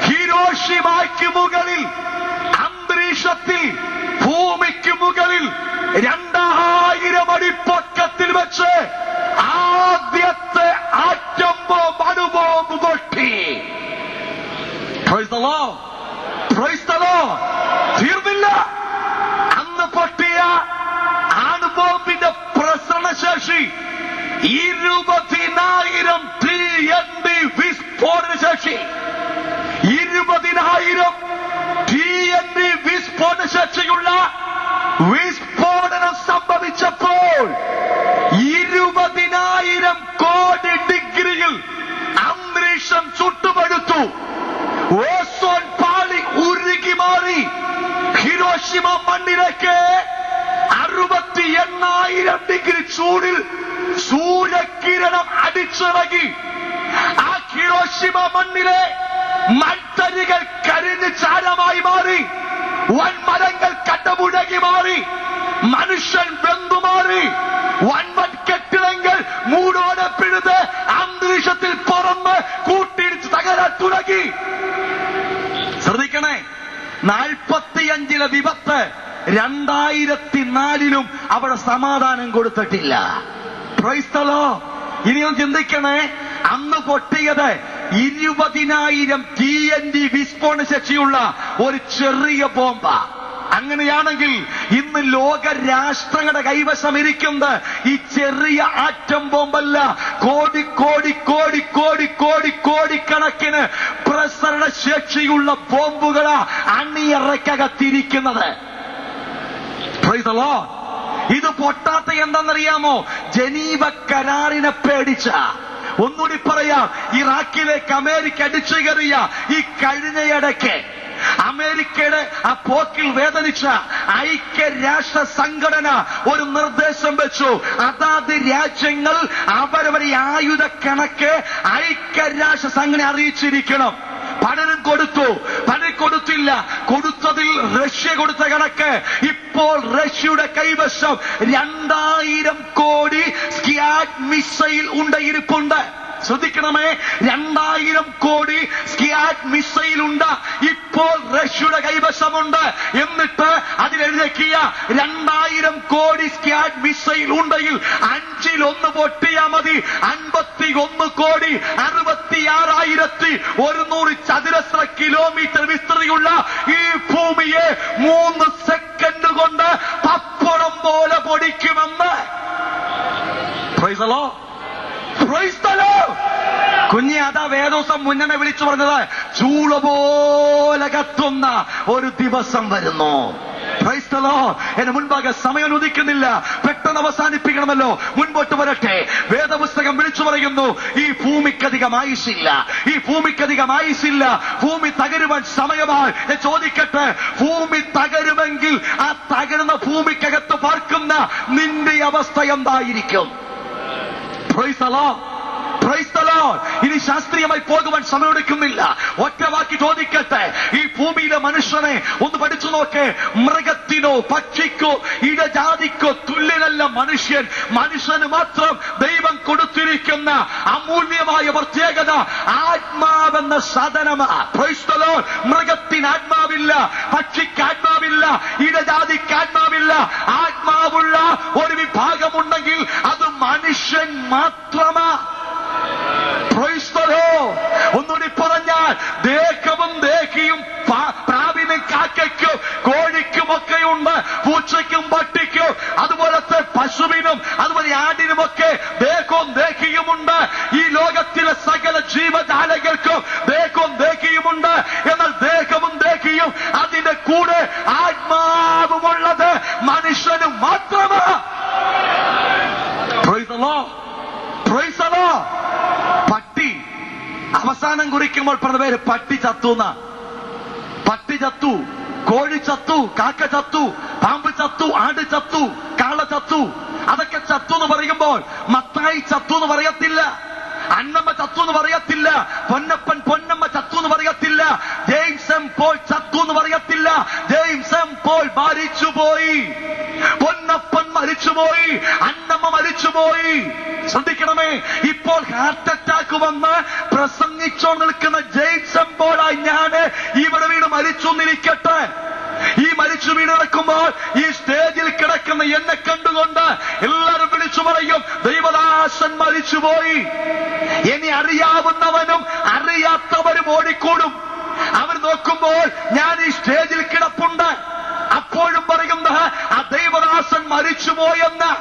ഹിരോഷിമയ്ക്ക് മുകളിൽ അന്തരീക്ഷത്തിൽ ഭൂമിക്ക് മുകളിൽ 2000 അടി പൊക്കത്തിൽ വെച്ച് ആദ്യത്തെ ആറ്റം ബോംബ് അണുബോംബ് പൊട്ടി. Praise the Lord. Praise the Lord. തീർന്നില്ല. അന്ന് പൊട്ടിയ അണുബോംബിന്റെ പ്രസരണശേഷി 20,000 TNT വിസ്ഫോടന ശേഷി. 20,000 TNT വിസ്ഫോടന ശേഷിയുള്ള വിസ്ഫോടനം സംഭവിച്ചപ്പോൾ 20,000 കോടി ഡിഗ്രിയിൽ അന്തരീക്ഷം ചുട്ടുപഴുത്തു. ഓസോൺ പാളി ഉരുകി മാറി. ഹിരോഷിമ മണ്ണിലേക്ക് 68,000 ഡിഗ്രി ചൂടിൽ സൂര്യകിരണം അടിച്ചിറങ്ങി. ആ ഹിരോഷിമ മണ്ണിലെ മൺതരികൾ കരിഞ്ഞ് ചാരമായി മാറി. വൻമരങ്ങൾ കടമുഴകി മാറി. മനുഷ്യൻ വെന്തുമാറി. വൻവൻ കെട്ടിടങ്ങൾ മൂടോടെ പിഴുത് അന്തരീക്ഷത്തിൽ പുറന്ന് കൂട്ടിയിടിച്ച് തകരാൻ തുടങ്ങി. ശ്രദ്ധിക്കണേ, 45 വിപത്ത് 2004 അവിടെ സമാധാനം കൊടുത്തിട്ടില്ല. Praise the Lord. ഇനിയും ചിന്തിക്കണേ, അന്ന് പൊട്ടിയത് 20,000 TNT വിസ്ഫോടന ശേഷിയുള്ള ഒരു ചെറിയ ബോംബ. അങ്ങനെയാണെങ്കിൽ ഇന്ന് ലോക രാഷ്ട്രങ്ങളുടെ കൈവശം ഇരിക്കുന്നത് ഈ ചെറിയ ആറ്റം ബോംബല്ല, കോടിക്കണക്കിന് പ്രസരണ ശേഷിയുള്ള ബോംബുകളാ അണിയറക്കകത്തിരിക്കുന്നത്. Praise the Lord. ഇത് പൊട്ടാത്ത എന്താണെന്നറിയാമോ? ജനീവ കരാറിനെ പേടിച്ച. ഒന്നുകൂടി പറയാം, ഇറാഖിലേക്ക് അമേരിക്ക അടിച്ചു കയറിയ ഈ കഴിഞ്ഞയിടയ്ക്ക് അമേരിക്കയുടെ ആ പോക്കിൽ വേദനിച്ച ഐക്യരാഷ്ട്ര സംഘടന ഒരു നിർദ്ദേശം വെച്ചു. അതാത് രാജ്യങ്ങൾ അവരവരെ ആയുധ കണക്ക് ഐക്യരാഷ്ട്ര സംഘടന അറിയിച്ചിരിക്കണം. പലരും കൊടുത്തു, പലരും കൊടുത്തില്ല. കൊടുത്തതിൽ റഷ്യ കൊടുത്ത കണക്ക് ഇപ്പോൾ റഷ്യയുടെ കൈവശം 2000 കോടി സ്കിയാഡ് മിസൈൽ ഇരിപ്പുണ്ട്. ശ്രദ്ധിക്കണമേ, 2000 കോടി സ്കിയാഡ് മിസൈൽ ഉണ്ട് ഇപ്പോൾ റഷ്യയുടെ കൈവശമുണ്ട്. എന്നിട്ട് അതിലെഴുതിയ 2000 കോടി സ്കിയാഡ് മിസൈൽ ഉണ്ടെങ്കിൽ 5-1 പൊട്ടിയാ മതി. 51 കോടി 66,100 ചതുരശ്ര കിലോമീറ്റർ വിസ്തൃതിയുള്ള ഈ ഭൂമിയെ 3 സെക്കൻഡ് കൊണ്ട് പപ്പടം പോലെ പൊടിക്കുമെന്ന്. Praise the Lord. Praise the Lord. കുഞ്ഞെ, അതാ വേദോസം മുന്നേ വിളിച്ചു പറഞ്ഞത്, ചൂള പോലെ കത്തുന്ന ഒരു ദിവസം വരുന്നു. Praise the Lord. എന്നെ മുൻപാകെ സമയം ഉദിക്കുന്നില്ല. പെട്ടെന്ന് അവസാനിപ്പിക്കണമല്ലോ, മുൻപോട്ട് വരട്ടെ. വേദപുസ്തകം വിളിച്ചു പറയുന്നു, ഈ ഭൂമിക്കധികം ആയുസില്ല, ഈ ഭൂമിക്കധികം ആയുസില്ല, ഭൂമി തകരുവാൻ സമയമായി. ഞാൻ ചോദിക്കട്ടെ, ഭൂമി തകരുമെങ്കിൽ ആ തകരുന്ന ഭൂമിക്കകത്ത് പാർക്കുന്ന നിന്റെ അവസ്ഥ എന്തായിരിക്കും? Praise the Lord. Praise the Lord. ഇനി ശാസ്ത്രീയമായി പോകുവാൻ സമയമെടുക്കുന്നില്ല. ഒറ്റ വാക്കി ചോദിക്കട്ടെ, ഈ ഭൂമിയിലെ മനുഷ്യനെ ഒന്ന് പഠിച്ചു നോക്ക്. മൃഗത്തിനോ പക്ഷിക്കോ ഇഴജാതിക്കോ തുല്യനല്ല മനുഷ്യൻ. മനുഷ്യന് മാത്രം ദൈവം കൊടുത്തിരിക്കുന്ന അമൂല്യമായ പ്രത്യേകത ആത്മാവെന്ന സാധനമാണ്. Praise the Lord. മൃഗത്തിന് ആത്മാവില്ല, പക്ഷിക്ക് ആത്മാവില്ല, ഇഴജാതിക്ക് ആത്മാവില്ല. ആത്മാവുള്ള ഒരു വിഭാഗമുണ്ടെങ്കിൽ അത് മനുഷ്യൻ മാത്രമാ. Praise the Lord. ഒന്നുകൂടി പറഞ്ഞാൽ, ദേഹവും ദേഹിയും പ്രാവിനും കാക്കയ്ക്കും കോഴിക്കുമൊക്കെയുണ്ട്, പൂച്ചയ്ക്കും പട്ടിക്കും അതുപോലത്തെ പശുവിനും അതുപോലെ ആടിനുമൊക്കെ ദേഹവും ദേഹിയുമുണ്ട്. ഈ ലോകത്തിലെ സകല ജീവജാലകൾക്കും ദേഹവും ദേഹിയുമുണ്ട്. എന്നാൽ ദേഹവും ദേഹിയും അതിന്റെ കൂടെ ആത്മാവുമുള്ളത് മനുഷ്യന് മാത്രമാണ്. Praise the Lord. Praise the Lord. പട്ടി അവസാനം കുറിക്കുമ്പോൾ പറഞ്ഞ പേര് പട്ടി ചത്തു എന്നാ. പട്ടി ചത്തു, കോഴി ചത്തു, കാക്ക ചത്തു, പാമ്പ് ചത്തു, ആട് ചത്തു, കാള ചത്തു. അതൊക്കെ ചത്തു എന്ന് പറയുമ്പോൾ മത്തായി ചത്തു എന്ന് പറയത്തില്ല, അന്നമ്മ ചത്തു എന്ന് പറയത്തില്ല, പൊന്നപ്പൻ പൊന്നമ്മ ചത്തു എന്ന് പറയത്തില്ല, ജെയിംസ് എം പോൾ ചത്തു എന്ന് പറയത്തില്ല. ജെയിംസ് എം പോൾ മരിച്ചുപോയി, പൊന്നപ്പൻ മരിച്ചുപോയി, അന്നമ്മ മരിച്ചുപോയി. ശ്രദ്ധിക്കണമേ, ഇപ്പോൾ ഹാർട്ട് അറ്റാക്ക് വന്ന് പ്രസംഗിച്ചോ നിൽക്കുന്ന ജെയിംസ് എം പോളായി ഞാന് ഇവിടെ വീണ് മരിച്ചു എന്നിരിക്കട്ടെ. ഈ മരിച്ചു വീണ് കിടക്കുമ്പോൾ ഈ സ്റ്റേജിൽ കിടക്കുന്ന എന്നെ കണ്ടുകൊണ്ട് എല്ലാവരും വിളിച്ചു പറയും, ദൈവദാസൻ മരിച്ചുപോയി. ഇനി അറിയാവുന്നവനും അറിയാത്തവരും ഓടിക്കൂടും. അവർ നോക്കുമ്പോൾ ഞാൻ ഈ സ്റ്റേജിൽ കിടപ്പുണ്ട്. അപ്പോഴും പറയുന്നത് ആ ദൈവദാസൻ മരിച്ചുപോയെന്ന്.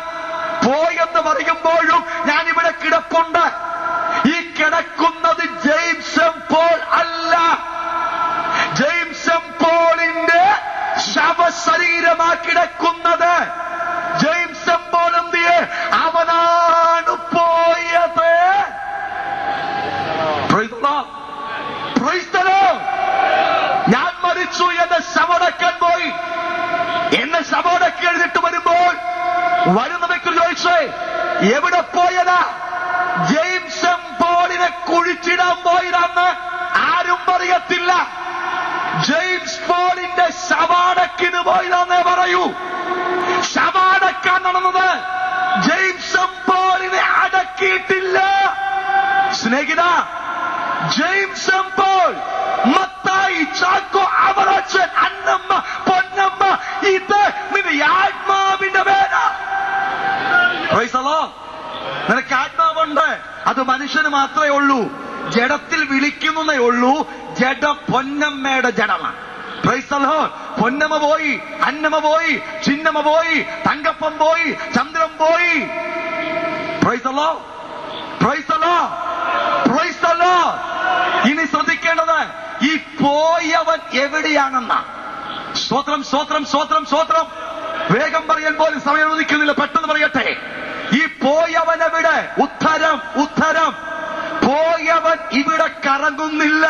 പോയെന്ന് പറയുമ്പോഴും ഞാൻ ഇവിടെ കിടപ്പുണ്ട്. ഈ കിടക്കുന്നത് ജെയിംസ് എം പോൾ അല്ല, ജെയിംസ് എം പോളിന്റെ ശവശരീരമാ കിടക്കുന്നത്. ജെയിംസ് എം പോൾ എന്തിയെ? അവനാണ് പോയത്. Praise the Lord. Praise the Lord. ഞാൻ മരിച്ചു എന്നെ ശവടക്കാൻ പോയി. എന്നെ ശവടക്കി എഴുതിട്ട് വരുമ്പോൾ വരുന്ന വ്യക്തി ചോദിച്ചേ, എവിടെ പോയതാ? ജെയിംസ് എം പോളിനെ കുഴിച്ചിടാൻ പോയതാന്ന് ആരും പറയത്തില്ല. ജെയിംസ് പോളിന്റെ ശവാടക്കിന് പോയതാന്നേ പറയൂ. ശവാടക്കാൻ നടന്നത് ജെയിംസ് എം പോളിനെ അടക്കിയിട്ടില്ല. സ്നേഹിത, James M Paul, Mathai, Chacko, Avarachan, Annamma, Ponnamma, ഇത് നിന്റെ ആത്മാവിന്റെ പേരാ. Praise the Lord. നിനക്ക് ആത്മാവുണ്ട്, അത് മനുഷ്യന് മാത്രമേ ഉള്ളൂ. ജഡത്തിൽ വിളിക്കുന്നേ ഉള്ളൂ. ജഡ പൊന്നമ്മയുടെ ജഡമാണ്. Praise the Lord. പൊന്നമ്മ പോയി, അന്നമ്മ പോയി, ചിന്നമ്മ പോയി, തങ്കപ്പൻ പോയി, ചന്ദ്രൻ പോയി. Praise the Lord. Praise the Lord. Praise the Lord. ഇനി ശ്രദ്ധിക്കേണ്ടത് ഈ പോയവൻ എവിടെയാണെന്ന. സ്തോത്രം, സ്തോത്രം, സ്തോത്രം, സ്തോത്രം. വേഗം പറയാൻ പോലും സമയം അനുവദിക്കുന്നില്ല, പെട്ടെന്ന് പറയട്ടെ. ഈ പോയവൻ എവിടെ? ഉത്തരം, ഉത്തരം. പോയവൻ ഇവിടെ കറങ്ങുന്നില്ല.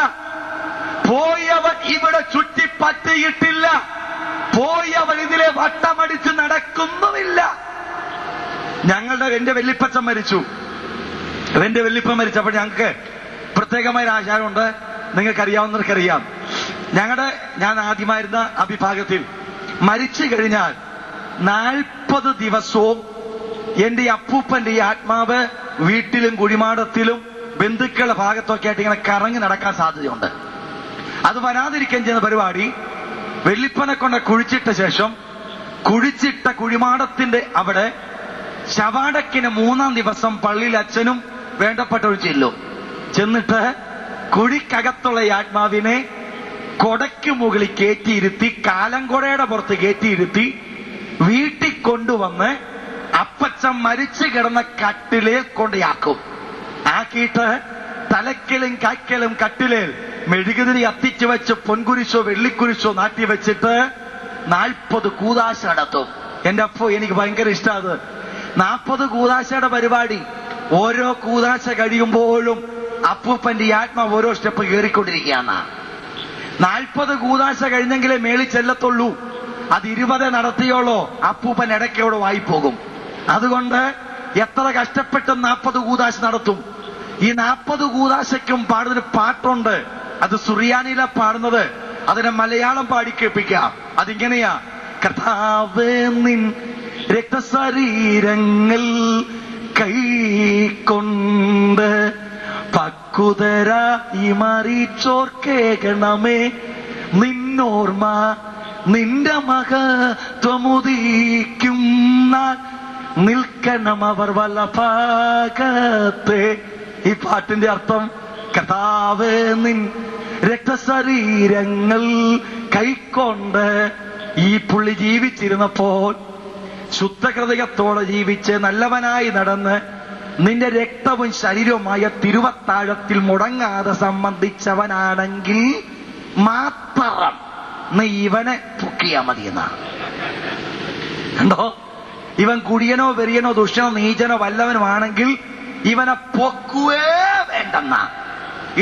പോയവൻ ഇവിടെ ചുറ്റിപ്പറ്റിയിട്ടില്ല. പോയവൻ ഇതിലെ വട്ടമടിച്ച് നടക്കുന്നുമില്ല. എന്റെ വല്യപ്പച്ചൻ മരിച്ചു. എന്റെ വല്യപ്പൻ മരിച്ചപ്പോൾ ഞങ്ങൾക്ക് പ്രത്യേകമായ ആചാരമുണ്ട്. നിങ്ങൾക്കറിയാവുന്നവർക്കറിയാം. ഞാൻ ആദ്യമായിരുന്ന ആ വിഭാഗത്തിൽ മരിച്ചു കഴിഞ്ഞാൽ 40 ദിവസവും എന്റെ അപ്പൂപ്പന്റെ ഈ ആത്മാവ് വീട്ടിലും കുഴിമാടത്തിലും ബന്ധുക്കളുടെ ഭാഗത്തൊക്കെ ആയിട്ട് ഇങ്ങനെ കറങ്ങി നടക്കാൻ സാധ്യതയുണ്ട്. അത് വരാതിരിക്കാൻ ചെയ്യുന്ന പരിപാടി, വെള്ളിപ്പനെ കൊണ്ട് കുഴിച്ചിട്ട ശേഷം കുഴിച്ചിട്ട കുഴിമാടത്തിന്റെ അവിടെ ശവാടക്കിന് 3-ാം ദിവസം പള്ളിയിൽ അച്ഛനും വേണ്ടപ്പെട്ടവർ ചെന്നിട്ട് കുഴിക്കകത്തുള്ള ഈ ആത്മാവിനെ കൊടയ്ക്ക് മുകളിൽ കയറ്റിയിരുത്തി, കാലംകൊടയുടെ പുറത്ത് കയറ്റിയിരുത്തി വീട്ടിൽ കൊണ്ടുവന്ന് അപ്പച്ചൻ മരിച്ചു കിടന്ന കട്ടിലേൽ കൊണ്ടയാക്കും. ആക്കിയിട്ട് തലക്കിലും കായ്ക്കലും കട്ടിലേൽ മെഴുകുതിരി കത്തിച്ചു വെച്ച് പൊൻകുരിശോ വെള്ളിക്കുരിശോ നാട്ടി വെച്ചിട്ട് 40 കൂതാശ നടത്തും. എന്റെ അപ്പോ എനിക്ക് ഭയങ്കര ഇഷ്ടം. അത് 40 കൂദാശയുടെ പരിപാടി. ഓരോ കൂദാശ കഴിയുമ്പോഴും അപ്പൂപ്പന്റെ ഈ ആത്മാവ് ഓരോ സ്റ്റെപ്പ് കയറിക്കൊണ്ടിരിക്കുകയാണ്. 40 കൂദാശ കഴിഞ്ഞെങ്കിലേ മേളിൽ ചെല്ലത്തുള്ളൂ. അത് 20 നടത്തിയോളോ അപ്പൂപ്പൻ ഇടയ്ക്കോട് വായിപ്പോകും. അതുകൊണ്ട് എത്ര കഷ്ടപ്പെട്ടും 40 കൂദാശ നടത്തും. ഈ 40 കൂദാശയ്ക്കും പാടുന്നൊരു പാട്ടുണ്ട്. അത് സുറിയാനിയിലെ പാടുന്നത്. അതിനെ മലയാളം പാടി കേൾപ്പിക്കാം. അതിങ്ങനെയാ: കർത്താവേ നിൻ രക്തശരീരങ്ങൾ കൈക്കൊണ്ട് പക്കുതരായി മറിച്ചോർക്കേകണമേ നിന്നോർമ്മ നിന്റെ മഹത്വമുദിക്കും നാൾ നിൽക്കണം അവർ വലഭാഗത്തെ. ഈ പാട്ടിന്റെ അർത്ഥം, കർത്താവേ നിൻ രക്തശരീരങ്ങൾ കൈക്കൊണ്ട്. ഈ പുള്ളി ജീവിച്ചിരുന്നപ്പോൾ ശുദ്ധഹൃദയത്തോടെ ജീവിച്ച് നല്ലവനായി നടന്ന് നിന്റെ രക്തവും ശരീരവുമായ തിരുവത്താഴത്തിൽ മുടങ്ങാതെ സംബന്ധിച്ചവനാണെങ്കിൽ മാത്രം നീ ഇവനെ പൊക്കിയാ മതിയെന്നാണ്. കണ്ടോ? ഇവൻ കുടിയനോ വെറിയനോ ദുഷ്ടനോ നീചനോ വല്ലവനുമാണെങ്കിൽ ഇവനെ പൊക്കുവേ വേണ്ടെന്നാ.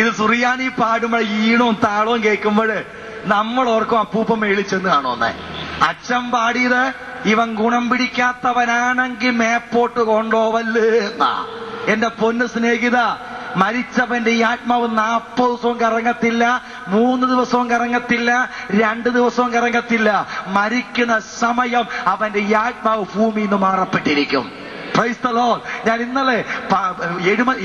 ഇത് സുറിയാനി പാടുമ്പോൾ ഈണവും താളവും കേൾക്കുമ്പോൾ നമ്മൾ ഓർക്കും അപ്പൂപ്പൻ മേളിച്ചെന്ന് കാണുമെന്ന്. അച്ഛൻ പാടിയത് ഇവൻ ഗുണം പിടിക്കാത്തവനാണെങ്കിൽ മേപ്പോട്ട് കൊണ്ടോവല്ലേ എന്നാ. എന്റെ പൊന്ന് സ്നേഹിത, മരിച്ചവന്റെ ഈ ആത്മാവ് 40 ദിവസവും കറങ്ങത്തില്ല, 3 ദിവസവും കറങ്ങത്തില്ല, 2 ദിവസവും കറങ്ങത്തില്ല. മരിക്കുന്ന സമയം അവന്റെ ഈ ആത്മാവ് ഭൂമിയിൽ നിന്ന് മാറപ്പെട്ടിരിക്കും. Price the Lord. ഞാൻ ഇന്നലെ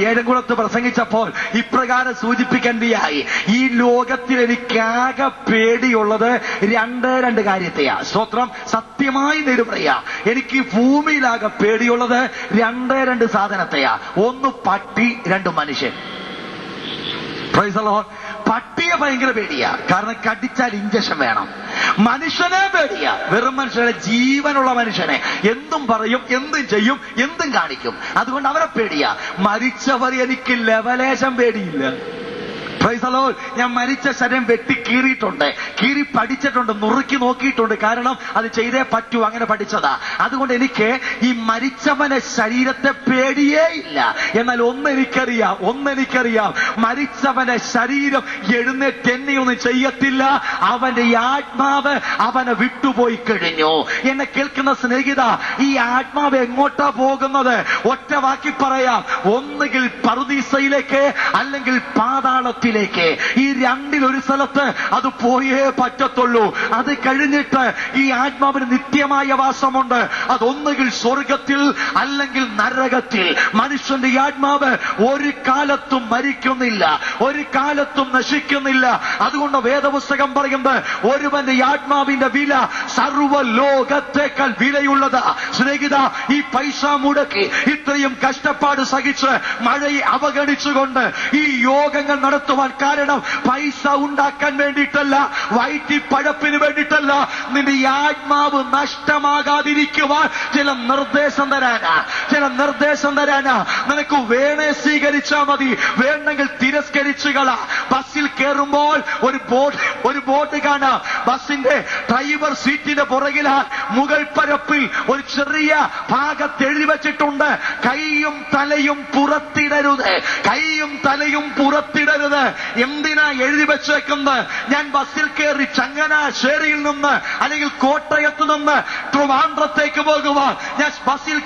ഏഴംകുളത്ത് പ്രസംഗിച്ചപ്പോൾ ഇപ്രകാരം സൂചിപ്പിക്കേണ്ടിയായി. ഈ ലോകത്തിൽ എനിക്കാകെ പേടിയുള്ളത് രണ്ട് കാര്യത്തെയാ. സ്തോത്രം. സത്യമായി നേര് പറയാ, എനിക്ക് ഭൂമിയിലാകെ പേടിയുള്ളത് 2 സാധനത്തെയാ. 1 പട്ടി, 2 മനുഷ്യൻ. Price the Lord. പട്ടിയെ ഭയങ്കര പേടിയാ, കാരണം കടിച്ചാൽ ഇഞ്ചക്ഷൻ വേണം. മനുഷ്യനെ പേടിയാ, വെറും മനുഷ്യനെ, ജീവനുള്ള മനുഷ്യനെ. എന്തും പറയും, എന്തും ചെയ്യും, എന്തും കാണിക്കും. അതുകൊണ്ട് അവരെ പേടിയാ. മരിച്ചവർ എനിക്ക് ലവലേശം പേടിയില്ല. Price the Lord. ഞാൻ മരിച്ച ശരീരം വെട്ടി കീറിയിട്ടുണ്ട്, കീറി പഠിച്ചിട്ടുണ്ട്, നുറുക്കി നോക്കിയിട്ടുണ്ട്. കാരണം അത് ചെയ്തേ പറ്റൂ, അങ്ങനെ പഠിച്ചതാ. അതുകൊണ്ട് എനിക്ക് ഈ മരിച്ചവനെ ശരീരത്തെ പേടിയേ ഇല്ല. എന്നാൽ ഒന്നെനിക്കറിയാം, മരിച്ചവന്റെ ശരീരം എഴുന്നേറ്റ് എന്നെയൊന്നും ചെയ്യത്തില്ല. അവന്റെ ഈ ആത്മാവ് അവനെ വിട്ടുപോയി കഴിഞ്ഞു. എന്നെ കേൾക്കുന്ന സ്നേഹിത, ഈ ആത്മാവ് എങ്ങോട്ടാ പോകുന്നത്? ഒറ്റ വാക്കി പറയാം, ഒന്നുകിൽ പറുദീസയിലേക്ക് അല്ലെങ്കിൽ പാതാളത്തിൽ. ഈ 2 സ്ഥലത്ത് അത് പോയേ പറ്റത്തുള്ളൂ. അത് കഴിഞ്ഞിട്ട് ഈ ആത്മാവിന് നിത്യമായ വാസമുണ്ട്. അതൊന്നുകിൽ സ്വർഗത്തിൽ അല്ലെങ്കിൽ നരകത്തിൽ. മനുഷ്യന്റെ ഈ ആത്മാവ് ഒരു കാലത്തും മരിക്കുന്നില്ല, ഒരു കാലത്തും നശിക്കുന്നില്ല. അതുകൊണ്ട് വേദപുസ്തകം പറയുന്നത് ഒരുവന്റെ ഈ ആത്മാവിന്റെ വില സർവ്വലോകത്തേക്കാൾ വിലയുള്ളത്. സ്നേഹിത, ഈ പൈസ മുടക്കി ഇത്രയും കഷ്ടപ്പാട് സഹിച്ച് മഴയെ അവഗണിച്ചുകൊണ്ട് ഈ യോഗങ്ങൾ നടത്തുവാൻ കാരണം പൈസ ഉണ്ടാക്കാൻ വേണ്ടിയിട്ടല്ല, വയറ്റി പഴപ്പിന് വേണ്ടിയിട്ടല്ല. നിന്റെ ഈ ആത്മാവ് നഷ്ടമാകാതിരിക്കുവാൻ ചില നിർദ്ദേശം തരാനാ. നിനക്ക് വേണേ സ്വീകരിച്ചാൽ മതി, വേണമെങ്കിൽ തിരസ്കരിച്ചുകളാ. ബസ്സിൽ കയറുമ്പോൾ ഒരു ബോർഡ് കാണാം. ബസ്സിന്റെ ഡ്രൈവർ സീറ്റിന്റെ പുറകിലാ മുകൾ പരപ്പിൽ ഒരു ചെറിയ ഭാഗത്ത് എഴുതി വെച്ചിട്ടുണ്ട്, കൈയും തലയും പുറത്തിടരുത്. എന്തിനാ എഴുതി വെച്ചേക്കുന്നത്? ഞാൻ ബസ്സിൽ കയറി ചങ്ങനാശ്ശേരിയിൽ നിന്ന് അല്ലെങ്കിൽ കോട്ടയത്ത് നിന്ന് ട്രിവാൻഡ്രത്തേക്ക് പോകുവാൻ ഞാൻ ബസ്സിൽ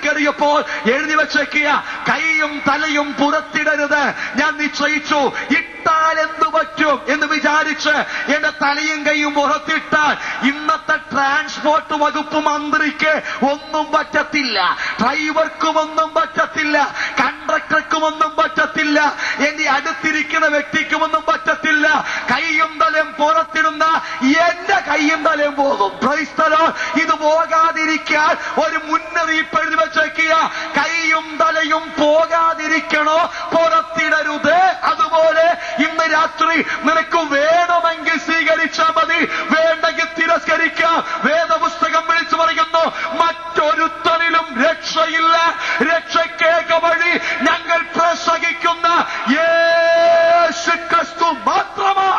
കയറിയപ്പോൾ എഴുതി വെച്ചേക്കുക, കൈയും തലയും പുറത്തിടരുത്. ഞാൻ നിശ്ചയിച്ചു, ഇട്ടാൽ എന്തു പറ്റും എന്ന് വിചാരിച്ച് എന്റെ തലയും കൈയും പുറത്തിട്ടാൽ ഇന്നത്തെ ട്രാൻസ്പോർട്ട് വകുപ്പ് മന്ത്രിക്ക് ഒന്നും പറ്റത്തില്ല, ഡ്രൈവർക്കും ഒന്നും പറ്റത്തില്ല, കണ്ടക്ടർക്കും ഒന്നും പറ്റത്തില്ല, എന്റെ അടുത്തിരിക്കുന്ന വ്യക്തിക്കുമൊന്നും പറ്റത്തില്ല. കൈയും തലയും പുറത്തിടുന്ന എന്റെ കൈയും തലയും പോകും. Price the Lord. ഇത് പോകാതിരിക്കാൻ ഒരു മുന്നറിയിപ്പ് എഴുതി വെച്ചേക്കുക, കൈയും തലയും പോകാതിരിക്കണോ, പുറത്തിടരുത്. അതുപോലെ ഇന്ന് രാത്രി നിനക്ക് വേണമെങ്കിൽ സ്വീകരിച്ചാൽ മതി, വേണ്ടെങ്കിൽ തിരസ്കരിക്കാം. വേദപുസ്തകം വിളിച്ചു പറയുന്നു, മറ്റൊരുത്തരിലും രക്ഷയില്ല, രക്ഷയ്ക്കേക വഴി ഞങ്ങൾ പ്രസംഗിക്കുന്ന യേശു ക്രിസ്തു മാത്രമാ.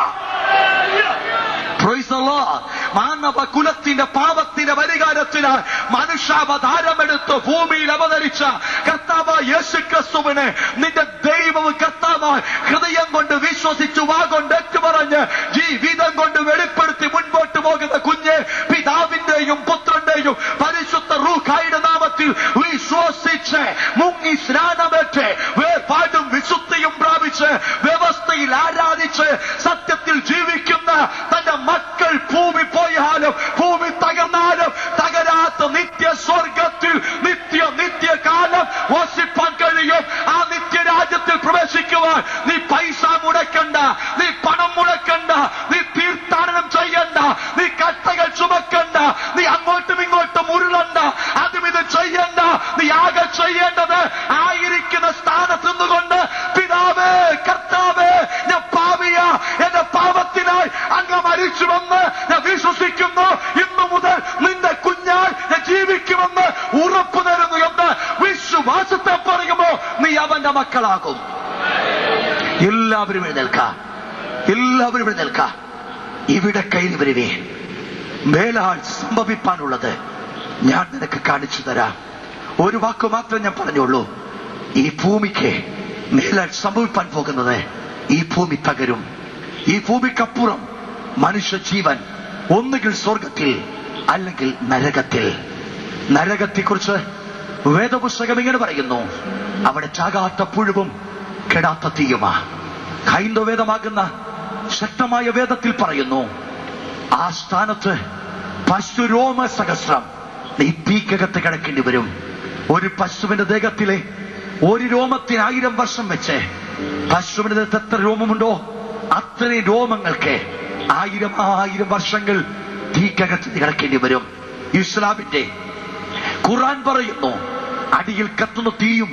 Praise the Lord. മാനവ കുലത്തിന്റെ പാപത്തിന്റെ പരിഹാരത്തിനായി മനുഷ്യാവതാരമെടുത്ത് ഭൂമിയിൽ അവതരിച്ച കർത്താവ് യേശു ക്രിസ്തുവിനെ നിന്റെ ദൈവവും കർത്താവായി ഹൃദയം കൊണ്ട് വിശ്വസിച്ചു വാഗൊണ്ട് ഏറ്റുപറഞ്ഞ് ജീവിതം കൊണ്ട് വെളിപ്പെടുത്തി മുൻപോട്ട് പോകുന്ന കുഞ്ഞ്, പിതാവിന്റെയും പുത്രന്റെയും പരിശുദ്ധ റൂഹായുടെ നാമത്തിൽ വിശ്വസിച്ച് മുങ്ങി സ്നാനമേറ്റ് വേർപാടും വിശുദ്ധിയും പ്രാപിച്ച് വ്യവസ്ഥയിൽ ആരാധിച്ച് സത്യത്തിൽ ജീവിക്കുന്ന തന്റെ മക്കൾ ഭൂമി പോയാലും ഭൂമി തകർന്നാലും തകരാത്ത നിത്യ സ്വർഗത്തിൽ നിത്യകാലം വസിപ്പാൻ കഴിയും. ആ നിത്യരാജ്യത്തിൽ പ്രവേശിക്കുവാൻ നീ പൈസ മുടക്കണ്ട, നീ പണം മുടക്കണ്ട, നീ തീർത്ഥാടനം ചെയ്യണ്ട, നീ കട്ടകൾ ചുമക്കണ്ട, നീ അങ്ങോട്ടും ഇങ്ങോട്ടും ഉരുളണ്ട, അതും ഇത് ചെയ്യണ്ട. നീ ആകെ ചെയ്യേണ്ടത് ആയിരിക്കുന്ന സ്ഥാനത്ത് നിന്നുകൊണ്ട് പിതാവേ കർത്താവേ ഞാൻ പാപിയ, എന്റെ പാപത്തിനായി അങ്ങ് മരിച്ചുവെന്ന് ഞാൻ വിശ്വസിക്കുന്നു. ഇന്നു മുതൽ നിന്റെ കുഞ്ഞായി ഞാൻ ജീവിക്കുമെന്ന് ഉറപ്പു തരുന്നു എന്ന് വിശ്വാസത്തെ പറയുമ്പോ നീ അവന്റെ മക്കളാകും. എല്ലാവരും എഴുന്നേൽക്കാം, എല്ലാവരും എഴുന്നേൽക്കാം. ഇവിടെ കയ്യിൽ വരുവേ. മേലാൽ സംഭവിപ്പാനുള്ളത് ഞാൻ നിനക്ക് കാണിച്ചു തരാം. ഒരു വാക്ക് മാത്രം ഞാൻ പറഞ്ഞോളൂ. ഈ ഭൂമിക്ക് മേലാൽ സംഭവിപ്പാൻ പോകുന്നത്, ഈ ഭൂമി തകരും. ഈ ഭൂമിക്കപ്പുറം മനുഷ്യ ജീവൻ ഒന്നുകിൽ സ്വർഗത്തിൽ അല്ലെങ്കിൽ നരകത്തിൽ. നരകത്തെക്കുറിച്ച് വേദപുസ്തകം ഇങ്ങനെ പറയുന്നു, അവിടെ ചാകാത്ത പുഴുവും കെടാത്ത തീയുമാ. ഹൈന്ദവ വേദമാകുന്ന ശക്തമായ വേദത്തിൽ പറയുന്നു, ആ സ്ഥാനത്ത് പശുരോമ സഹസ്രം നീ തീക്കകത്ത് കിടക്കേണ്ടി വരും. ഒരു പശുവിന്റെ ദേഹത്തിലെ ഒരു രോമത്തിന് 1000 വർഷം വെച്ച് പശുവിന്റെ ദേഹത്ത് എത്ര രോമമുണ്ടോ അത്രയും രോമങ്ങൾക്ക് 1000 വർഷങ്ങൾ തീക്കകത്ത് കിടക്കേണ്ടി വരും. ഇസ്ലാമിന്റെ ഖുർആൻ പറയുന്നു, അടിയിൽ കത്തുന്ന തീയും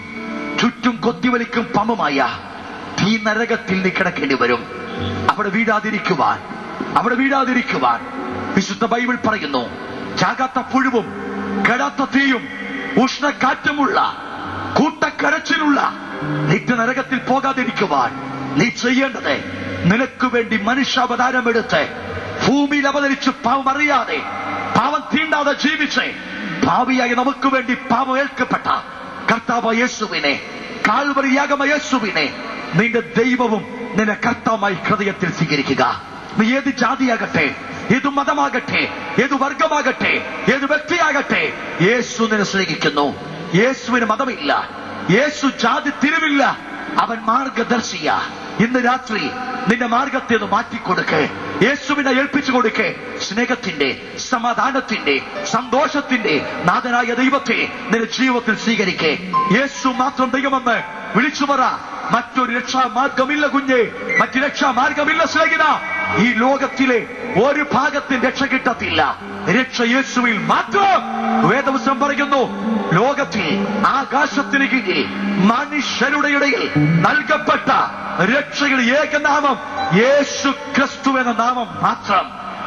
ചുറ്റും കൊത്തിവലിക്കും പമ്പുമായ തീ നരകത്തിൽ നീ കിടക്കേണ്ടി വരും. അവിടെ വീഴാതിരിക്കുവാൻ വിശുദ്ധ ബൈബിൾ പറയുന്നു, ചാകാത്ത പുഴുവും കെടാത്ത തീയും ഉഷ്ണക്കാറ്റുമുള്ള കൂട്ടക്കരച്ചിലുള്ള നിത്യനരകത്തിൽ പോകാതിരിക്കുവാൻ നീ ചെയ്യേണ്ടത്, നിനക്ക് വേണ്ടി മനുഷ്യാവതാരമെടുത്ത് ഭൂമിയിൽ അവതരിച്ച് പാവം അറിയാതെ പാവം തീണ്ടാതെ ജീവിച്ച് ഭാവിയായി നമുക്ക് വേണ്ടി പാവം ഏൽക്കപ്പെട്ട കർത്താവ് യേശുവിനെ, കാൽവരി യാഗമായ യേശുവിനെ നിന്റെ ദൈവവും നിന്റെ കർത്താവുമായി ഹൃദയത്തിൽ സ്വീകരിക്കുക. നീ ഏത് ജാതിയാകട്ടെ, ഏത് മതമാകട്ടെ, ഏത് വർഗമാകട്ടെ, ഏത് വ്യക്തിയാകട്ടെ, യേശു നിന്നെ സ്നേഹിക്കുന്നു. യേശുവിന് മതമില്ല, യേശു ജാതി തിരിവില്ല, അവൻ മാർഗദർശിയ. ഇന്ന് രാത്രി നിന്റെ മാർഗത്തെ ഒന്ന് മാറ്റിക്കൊടുക്ക്, യേശുവിനെ ഏൽപ്പിച്ചു കൊടുക്ക്. സ്നേഹത്തിന്റെ, സമാധാനത്തിന്റെ, സന്തോഷത്തിന്റെ നാഥനായ ദൈവത്തെ നിന്റെ ജീവിതത്തിൽ സ്വീകരിക്കേ. യേശു മാത്രം ദൈവമെന്ന് വിളിച്ചു പറ. മറ്റൊരു രക്ഷാമാർഗമില്ല കുഞ്ഞെ, മറ്റു രക്ഷാമാർഗമില്ല സ്നേഹിത. ഈ ലോകത്തിലെ ഒരു ഭാഗത്തിന് രക്ഷ കിട്ടത്തില്ല, രക്ഷ യേശുവിൽ മാത്രം. വേദവചനം പറയുന്നു, ലോകത്തിൽ ആകാശത്തിന് കീഴിൽ മനുഷ്യരുടെ ഇടയിൽ നൽകപ്പെട്ട രക്ഷയുടെ ഏകനാമം യേശു ക്രിസ്തു എന്ന നാമം മാത്രം.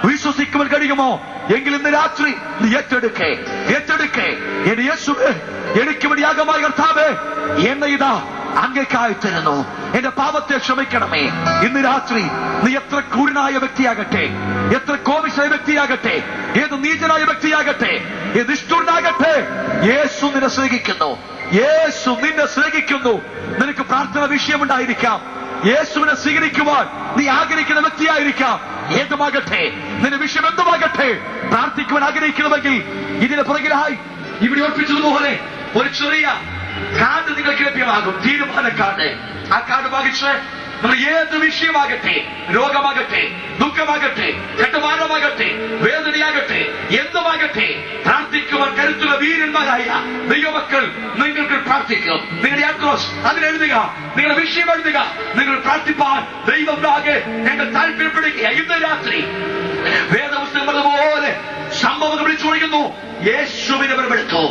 വിശ്വസിക്കുവാൻ കഴിയുമോ? എങ്കിൽ ഇന്ന് രാത്രി നീ ഏറ്റെടുക്കേ. എന്റെ യേശുവേ, എനിക്ക് വേണ്ടി യാഗമായ കർത്താവേ, എന്നെ ഇതാ അങ്ങേക്കായി തരുന്നു. എന്റെ പാപത്തെ ക്ഷമിക്കണമേ. ഇന്ന് രാത്രി നീ എത്ര ക്രൂരനായ വ്യക്തിയാകട്ടെ, എത്ര കോപിഷ്ഠനായ വ്യക്തിയാകട്ടെ, ഏത് നീചനായ വ്യക്തിയാകട്ടെ, ഏത് നിഷ്ഠൂരനാകട്ടെ, യേശു നിന്നെ സ്നേഹിക്കുന്നു. യേശു നിന്നെ സ്നേഹിക്കുന്നു. നിനക്ക് പ്രാർത്ഥന വിഷയമുണ്ടായിരിക്കാം, യേശുവിനെ സ്വീകരിക്കുവാൻ നീ ആഗ്രഹിക്കുന്ന വ്യക്തിയായിരിക്കാം. ഏതുമാകട്ടെ, നിന്റെ വിഷയം എന്തുമാകട്ടെ, പ്രാർത്ഥിക്കുവാൻ ആഗ്രഹിക്കണമെങ്കിൽ ഇതിന് പുറകിലായി ഇവിടെ ഓർപ്പിച്ചതുപോലെ ഒരു ചെറിയ കാർഡ് നിങ്ങൾക്ക് ലഭ്യമാകും, തീരുമാന കാർഡ്. ആ കാർഡ് വാങ്ങിച്ച് നമ്മൾ ഏത് വിഷയമാകട്ടെ, രോഗമാകട്ടെ, ദുഃഖമാകട്ടെ, കെട്ടുമാനമാകട്ടെ, വേദനയാകട്ടെ, എന്തുമാകട്ടെ, പ്രാർത്ഥിക്കുവാൻ കരുത്തുള്ള വീരന്മാരായ ദൈവമക്കൾ നിങ്ങൾക്ക് പ്രാർത്ഥിക്കും. നിങ്ങളുടെ അഡ്രസ് അതിലെഴുതുക, നിങ്ങളുടെ വിഷയം എഴുതുക. നിങ്ങൾ പ്രാർത്ഥിപ്പാൻ ദൈവമാകെ ഞങ്ങൾ താല്പര്യപ്പെടുക. ഇന്ന് രാത്രി വേദപുസ്തകം അതുപോലെ സംഭവങ്ങൾ വിളിച്ചു പറയുന്നു, യേശുവിനെ വെറുപ്പെടുത്തു.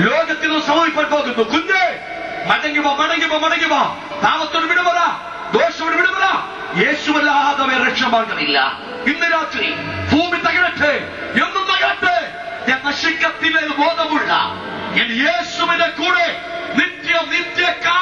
ലോകത്തിൽ നിന്ന് സംഭവിക്കാൻ പോകുന്നു. കുഞ്ഞേ, മടങ്ങുക. പാപത്തോട് വിടുവല, ദോഷത്തോട് വിടുവല. യേശുവല്ലാതെ വേറെ രക്ഷമാർഗമില്ല. ഇന്ന് രാത്രി ഭൂമി തകരട്ടെ, എന്നും തകരട്ടെ. ഞാൻ നശിക്കത്തില്ല ബോധമുള്ള എൻ യേശുവിന്റെ കൂടെ നിത്യകാലം